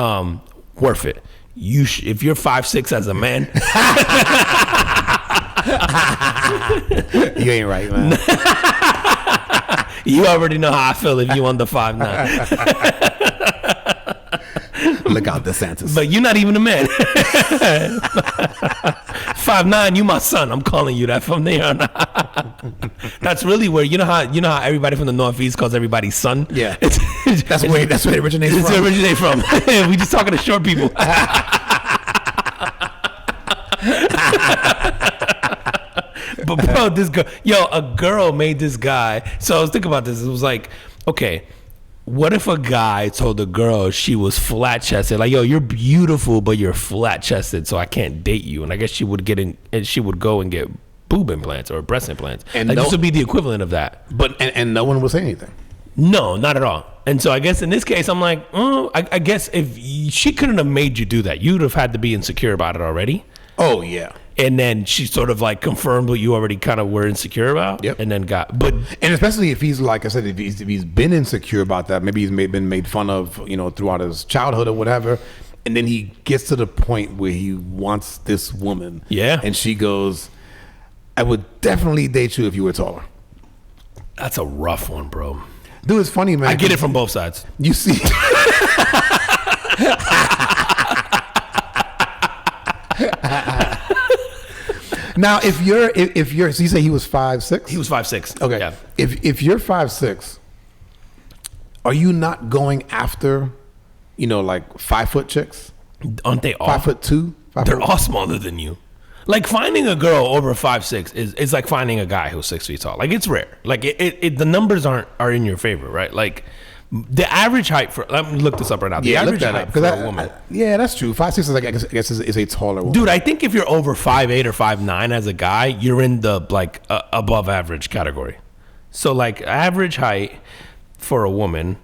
[SPEAKER 1] Worth it. If you're 5'6" as a man.
[SPEAKER 2] You ain't right, man.
[SPEAKER 1] You already know how I feel if you under 5'9".
[SPEAKER 2] Look out, DeSantis.
[SPEAKER 1] But you're not even a man. 5'9", you my son. I'm calling you that from there on. That's really where you know how everybody from the Northeast calls everybody son.
[SPEAKER 2] Yeah, that's where it originates from.
[SPEAKER 1] It's where it originates from. We just talking to short people. But bro, this girl, a girl made this guy. So I was thinking about this. It was like okay, what if a guy told a girl she was flat chested, like, yo, you're beautiful, but you're flat chested, so I can't date you? And I guess she would go and get boob implants or breast implants. And like, this would be the equivalent of that.
[SPEAKER 2] But and no one would say anything.
[SPEAKER 1] No, not at all. And so I guess in this case, I'm like, oh, I guess if she couldn't have made you do that, you'd have had to be insecure about it already.
[SPEAKER 2] Oh yeah.
[SPEAKER 1] And then she sort of like confirmed what you already kind of were insecure about.
[SPEAKER 2] Yep.
[SPEAKER 1] And then
[SPEAKER 2] and especially if he's, like I said, if he's been insecure about that, maybe he's been made fun of, throughout his childhood or whatever. And then he gets to the point where he wants this woman.
[SPEAKER 1] Yeah.
[SPEAKER 2] And she goes, I would definitely date you if you were taller.
[SPEAKER 1] That's a rough one, bro.
[SPEAKER 2] Dude, it's funny, man.
[SPEAKER 1] I get it from both sides.
[SPEAKER 2] You see. Now, if you're, so you say he was 5'6"?
[SPEAKER 1] He was 5'6".
[SPEAKER 2] Okay.
[SPEAKER 1] Yeah.
[SPEAKER 2] If you're 5'6", are you not going after, like 5 foot chicks?
[SPEAKER 1] Aren't they all
[SPEAKER 2] 5'2"?
[SPEAKER 1] They're all smaller than you. Like finding a girl over 5'6" is like finding a guy who's 6 feet tall. Like it's rare. Like the numbers are in your favor, right? Like the average height for, let me look this up right now. The average height for a woman.
[SPEAKER 2] Yeah, that's true. 5'6" is like, I guess is a taller woman.
[SPEAKER 1] Dude, I think if you're over 5'8" or 5'9" as a guy, you're in the like above average category. So like average height for a woman.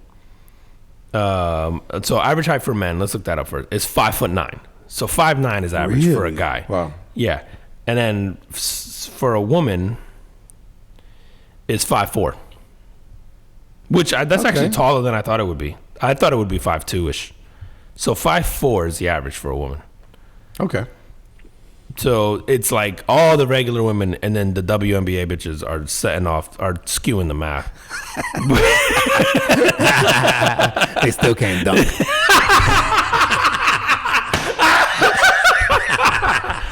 [SPEAKER 1] So average height for men, let's look that up first, is 5'9". So 5'9" is average for a guy.
[SPEAKER 2] Wow.
[SPEAKER 1] Yeah. And then for a woman is 5'4". Which that's actually taller than I thought it would be. I thought it would be 5'2"-ish. So 5'4" is the average for a woman.
[SPEAKER 2] Okay.
[SPEAKER 1] So it's like all the regular women and then the WNBA bitches are skewing the math.
[SPEAKER 2] They still can't dunk.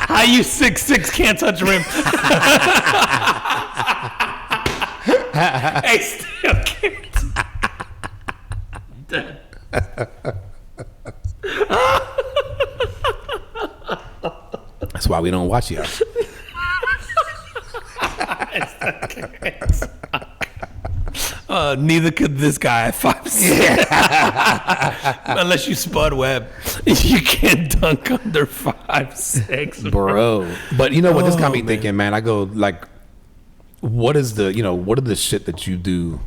[SPEAKER 1] How you 6'6" can't touch rim? I still can't.
[SPEAKER 2] That's why we don't watch y'all.
[SPEAKER 1] Neither could this guy at 5'6". Unless you Spud Webb, you can't dunk under 5'6",
[SPEAKER 2] bro. But you know what? This got me thinking, man. I go like, what are the shit that you do,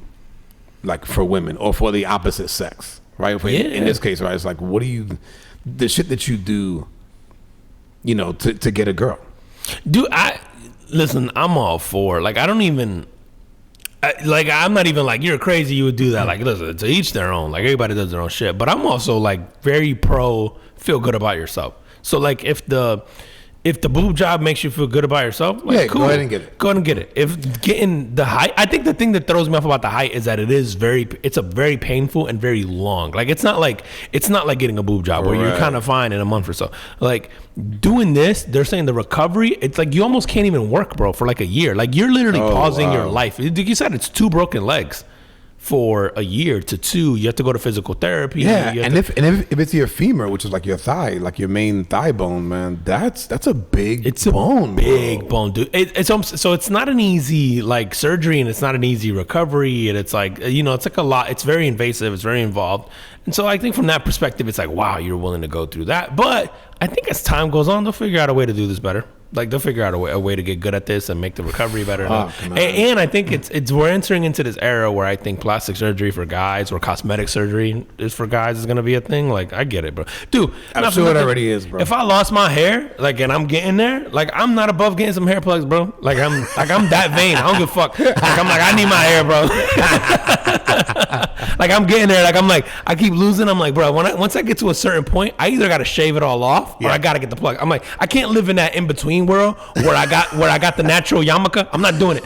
[SPEAKER 2] like for women or for the opposite sex, right? In this case, right? It's like, what do the shit that you do, to get a girl?
[SPEAKER 1] Listen, I'm all for, like, I don't even, I'm not even like, you're crazy, you would do that. Like, listen, to each their own. Like, everybody does their own shit. But I'm also, like, very pro feel good about yourself. So, like, if the boob job makes you feel good about yourself, like, cool.
[SPEAKER 2] Go ahead and get it.
[SPEAKER 1] Go ahead and get it. If getting the height, I think the thing that throws me off about the height is that it's a very painful and very long. Like, it's not like getting a boob job where you're kind of fine in a month or so. Like, doing this, they're saying the recovery, it's like you almost can't even work, bro, for like a year. Like, you're literally pausing your life. Like you said, it's 2 broken legs. For a year to 2, you have to go to physical therapy.
[SPEAKER 2] Yeah, if it's your femur, which is like your thigh, like your main thigh bone, man, that's a big bone,
[SPEAKER 1] big bone, dude. So it's not an easy like surgery, and it's not an easy recovery, and it's like it's like a lot. It's very invasive. It's very involved, and so I think from that perspective, it's like, wow, you're willing to go through that. But I think as time goes on, they'll figure out a way to do this better. Like, they'll figure out a way to get good at this and make the recovery better. And I think we're entering into this era where I think plastic surgery for guys or cosmetic surgery is for guys is going to be a thing. Like, I get it, bro. Dude,
[SPEAKER 2] I'm sure it already is, bro.
[SPEAKER 1] If I lost my hair, like, and I'm getting there, like, I'm not above getting some hair plugs, bro. Like, I'm that vain. I don't give a fuck. Like, I'm like, I need my hair, bro. Like, I'm getting there. Like, I'm like, I keep losing. I'm like, bro, once I get to a certain point, I either got to shave it all off or I got to get the plug. I'm like, I can't live in that in between world where I got the natural yarmulke. I'm not doing it.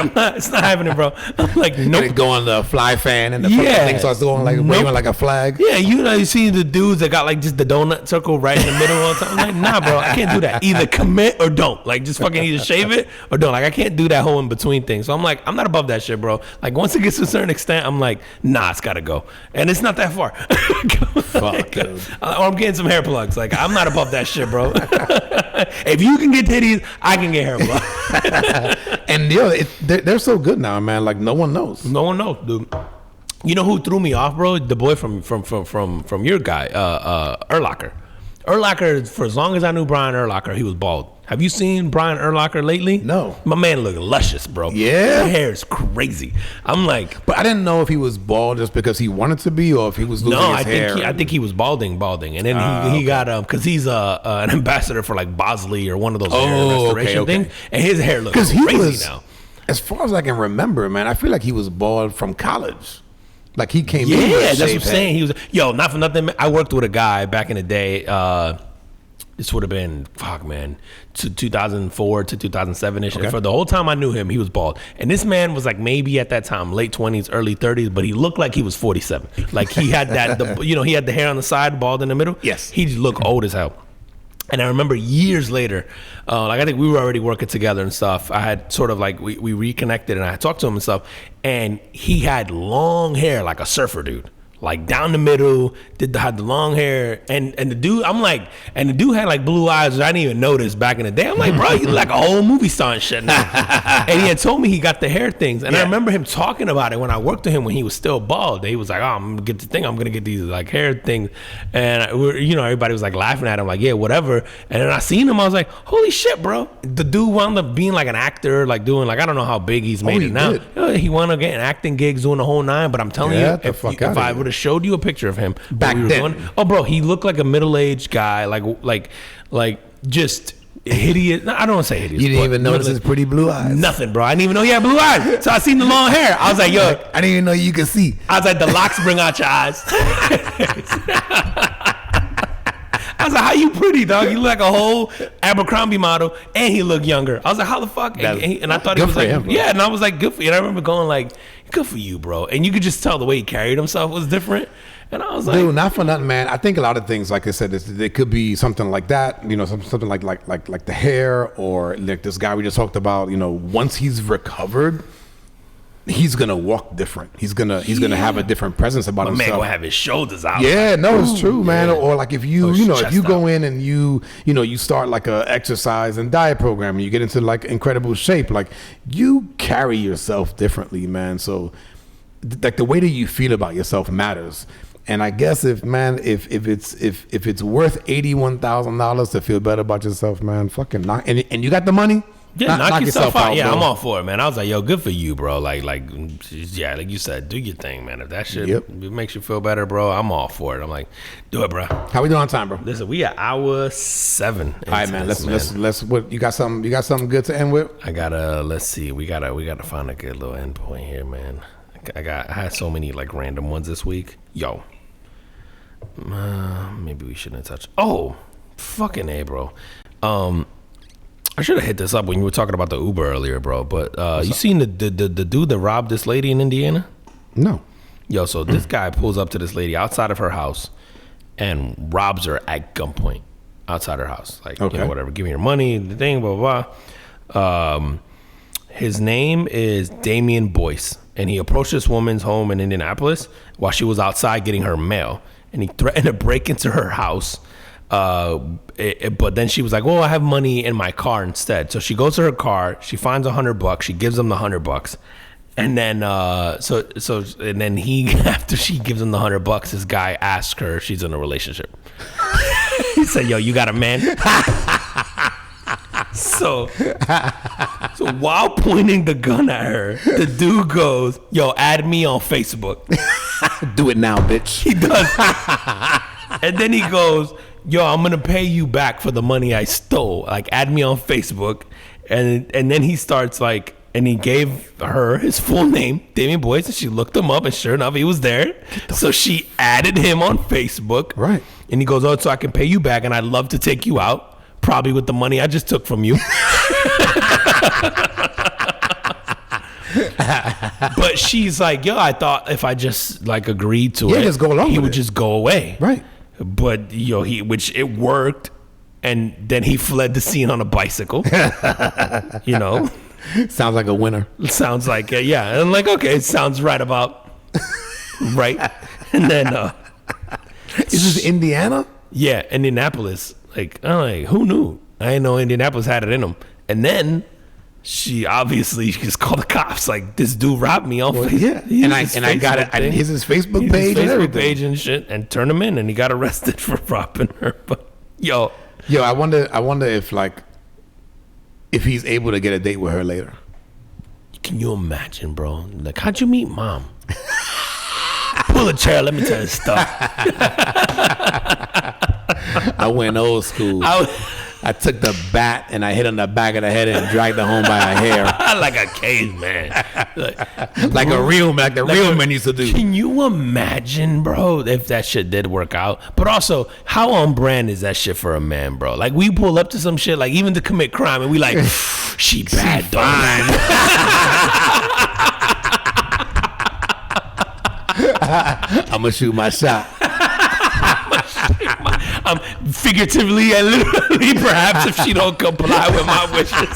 [SPEAKER 1] It's not happening, bro. I'm like, nope.
[SPEAKER 2] It go on the fly fan and the thing starts going like waving like a flag.
[SPEAKER 1] Yeah, you see the dudes that got like just the donut circle right in the middle all the time. I'm like, nah, bro, I can't do that. Either commit or don't. Like, just fucking either shave it or don't. Like, I can't do that whole in between thing. So I'm like, I'm not above that shit, bro. Like, once it gets to a certain extent, I'm like, nah, it's gotta go. And it's not that far.
[SPEAKER 2] Fuck, dude.
[SPEAKER 1] Or I'm getting some hair plugs. Like, I'm not above that shit, bro. If you can get titties, I can get hair plugs.
[SPEAKER 2] And they're so good now, man. Like no one knows.
[SPEAKER 1] No one knows, dude. You know who threw me off, bro? The boy from your guy, Urlacher. Urlacher, for as long as I knew Brian Urlacher, he was bald. Have you seen Brian Urlacher lately?
[SPEAKER 2] No.
[SPEAKER 1] My man look luscious, bro.
[SPEAKER 2] Yeah?
[SPEAKER 1] His hair is crazy. I'm like...
[SPEAKER 2] But I didn't know if he was bald just because he wanted to be or if he was losing his hair.
[SPEAKER 1] I think he was balding. And then he got... Because he's an ambassador for like Bosley or one of those hair restoration things. And his hair looks crazy now.
[SPEAKER 2] As far as I can remember, man, I feel like he was bald from college. Like he came in.
[SPEAKER 1] Yeah, that's what I'm saying. He was... Yo, not for nothing. I worked with a guy back in the day... this would have been, 2004 to 2007-ish. Okay. And for the whole time I knew him, he was bald. And this man was like maybe at that time, late 20s, early 30s, but he looked like he was 47. Like he had that, he had the hair on the side, bald in the middle.
[SPEAKER 2] Yes.
[SPEAKER 1] He just looked old as hell. And I remember years later, I think we were already working together and stuff. I had sort of like, we reconnected and I had talked to him and stuff. And he had long hair like a surfer dude. Like down the middle, had the long hair, and the dude, I'm like, and the dude had like blue eyes, which I didn't even notice back in the day. I'm like, bro, you look like a whole movie star and shit now. And he had told me he got the hair things, and I remember him talking about it when I worked with him when he was still bald. He was like, oh, I'm gonna get the thing, I'm gonna get these like hair things, and everybody was like laughing at him, like, yeah, whatever. And then I seen him, I was like, holy shit, bro. The dude wound up being like an actor, like doing like I don't know how big he's made it now. He wound up getting acting gigs, doing the whole nine. But I'm telling you, if I would have showed you a picture of him
[SPEAKER 2] back then.
[SPEAKER 1] Oh, bro, he looked like a middle-aged guy, like just hideous. I don't want to say hideous.
[SPEAKER 2] You didn't even notice his pretty blue eyes.
[SPEAKER 1] Nothing, bro. I didn't even know he had blue eyes. So I seen the long hair. I was like, yo,
[SPEAKER 2] I didn't even know you could see.
[SPEAKER 1] I was like, the locks bring out your eyes. I was like, how you pretty, dog? You look like a whole Abercrombie model, and he looked younger. I was like, how the fuck? And I thought he was like,
[SPEAKER 2] him,
[SPEAKER 1] yeah, and I was like, good for you. And I remember going like, good for you, bro. And you could just tell the way he carried himself was different. And I was like,
[SPEAKER 2] dude, not for nothing, man. I think a lot of things, like I said, it could be something like that, something like the hair, or like this guy we just talked about. Once he's recovered, he's gonna walk different. He's gonna have a different presence about himself.
[SPEAKER 1] Man, gonna have his shoulders out.
[SPEAKER 2] Yeah, no, it's true, man. Yeah. Or like if you go in and you start like a exercise and diet program, and you get into like incredible shape, like you carry yourself differently, man. So like the way that you feel about yourself matters. And I guess if it's worth $81,000 to feel better about yourself, man, fucking knock. And you got the money.
[SPEAKER 1] Yeah, knock yourself out. Yeah, bro. I'm all for it, man. I was like, yo, good for you, bro. Like you said, do your thing, man. If that shit makes you feel better, bro, I'm all for it. I'm like, do it, bro.
[SPEAKER 2] How we doing on time, bro?
[SPEAKER 1] Listen, we at hour 7.
[SPEAKER 2] All right, man. Let's. What you got? Something good to end with?
[SPEAKER 1] Let's see. We gotta find a good little end point here, man. I had so many like random ones this week. Yo, maybe we shouldn't touch. Oh, fucking A, bro. I should have hit this up when you were talking about the Uber earlier, bro. But you seen the dude that robbed this lady in Indiana?
[SPEAKER 2] No.
[SPEAKER 1] Yo, so this guy pulls up to this lady outside of her house and robs her at gunpoint outside her house. Like, whatever, give me your money, the thing, blah, blah, blah. His name is Damian Boyce, and he approached this woman's home in Indianapolis while she was outside getting her mail, and he threatened to break into her house. But then she was like, well, I have money in my car instead. So she goes to her car, she finds $100, she gives him the $100. And then, and then he, after she gives him the $100, this guy asks her if she's in a relationship. He said, yo, you got a man? So while pointing the gun at her, the dude goes, yo, add me on Facebook.
[SPEAKER 2] Do it now, bitch.
[SPEAKER 1] He does. And then he goes, yo, I'm gonna pay you back for the money I stole. Like, add me on Facebook. And then he starts like, and he gave her his full name, Damian Boyce, and she looked him up, and sure enough, he was there. So she added him on Facebook.
[SPEAKER 2] Right.
[SPEAKER 1] And he goes, oh, so I can pay you back, and I'd love to take you out, probably with the money I just took from you. But she's like, yo, I thought if I just like agreed to it,
[SPEAKER 2] just go along
[SPEAKER 1] he
[SPEAKER 2] with
[SPEAKER 1] would
[SPEAKER 2] it.
[SPEAKER 1] Just go away.
[SPEAKER 2] Right.
[SPEAKER 1] But which it worked, and then he fled the scene on a bicycle.
[SPEAKER 2] Sounds like a winner.
[SPEAKER 1] Sounds like yeah. And I'm like, okay, it sounds right about right. And then
[SPEAKER 2] is this Indiana?
[SPEAKER 1] Yeah, Indianapolis. Like, I'm like, who knew? I didn't know Indianapolis had it in them. And then she obviously just called the cops. Like, this dude robbed me on Facebook.
[SPEAKER 2] Yeah, and I got it. Here's his Facebook page and everything.
[SPEAKER 1] And shit, and turned him in, and he got arrested for robbing her. But yo,
[SPEAKER 2] I wonder if like if he's able to get a date with her later.
[SPEAKER 1] Can you imagine, bro? Like, how'd you meet mom? Pull a chair. Let me tell you stuff.
[SPEAKER 2] I went old school. I took the bat and I hit on the back of the head and dragged her home by her hair.
[SPEAKER 1] Like a caveman.
[SPEAKER 2] Like a real man, like the real man used to do.
[SPEAKER 1] Can you imagine, bro, if that shit did work out? But also, how on brand is that shit for a man, bro? Like, we pull up to some shit, like, even to commit crime, and we like, she bad, fine.
[SPEAKER 2] I'm gonna shoot my shot.
[SPEAKER 1] Figuratively and literally, perhaps, if she don't comply with my wishes.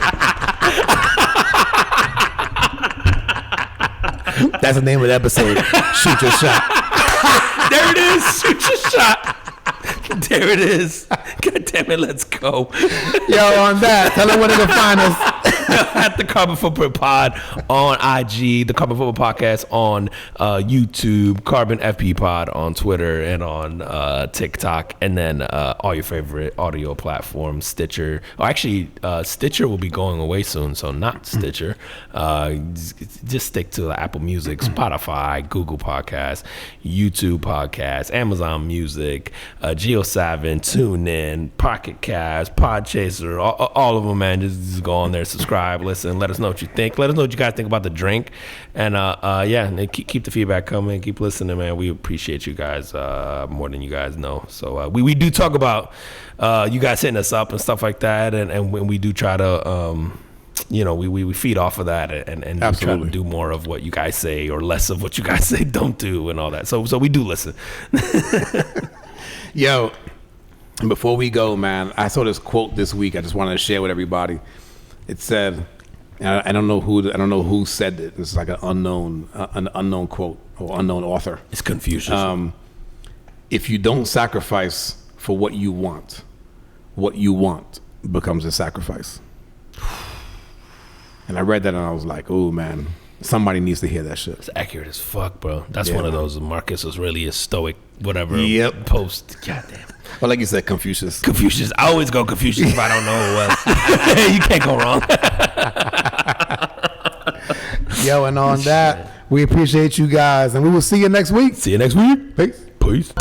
[SPEAKER 2] That's the name of the episode. Shoot your shot.
[SPEAKER 1] There it is. Shoot your shot. There it is. God damn it, let's go.
[SPEAKER 2] Yo, on that, tell them where they can find us.
[SPEAKER 1] At the Carbon Footprint Pod on IG, the Carbon Footprint Podcast on YouTube, Carbon FP Pod on Twitter and on TikTok, and then all your favorite audio platforms, Stitcher. Oh, actually, Stitcher will be going away soon, so not Stitcher. Just stick to the Apple Music, Spotify, Google Podcasts, YouTube Podcasts, Amazon Music, GeoSavin, TuneIn, Pocket Cast, Podchaser, all of them, man. Just go on there, subscribe, listen, let us know what you think. Let us know what you guys think about the drink. And yeah, keep the feedback coming. Keep listening, man. We appreciate you guys more than you guys know. So we do talk about you guys hitting us up and stuff like that. And when we do try to, we feed off of that and try to do more of what you guys say or less of what you guys say don't do and all that. So we do listen.
[SPEAKER 2] Yo, before we go, man, I saw this quote this week. I just wanted to share with everybody. It said, I don't know who said it. It's like an unknown quote or unknown author.
[SPEAKER 1] It's Confucius.
[SPEAKER 2] If you don't sacrifice for what you want becomes a sacrifice. And I read that and I was like, oh man, somebody needs to hear that shit.
[SPEAKER 1] It's accurate as fuck, bro. That's one of those. Marcus was really a stoic, whatever.
[SPEAKER 2] Yep.
[SPEAKER 1] Post. Goddamn.
[SPEAKER 2] Well, like you said, Confucius.
[SPEAKER 1] I always go Confucius if I don't know who else. You can't go wrong.
[SPEAKER 2] Yo, and on that, we appreciate you guys, and we will see you next week.
[SPEAKER 1] See you next week.
[SPEAKER 2] Peace.
[SPEAKER 1] Peace.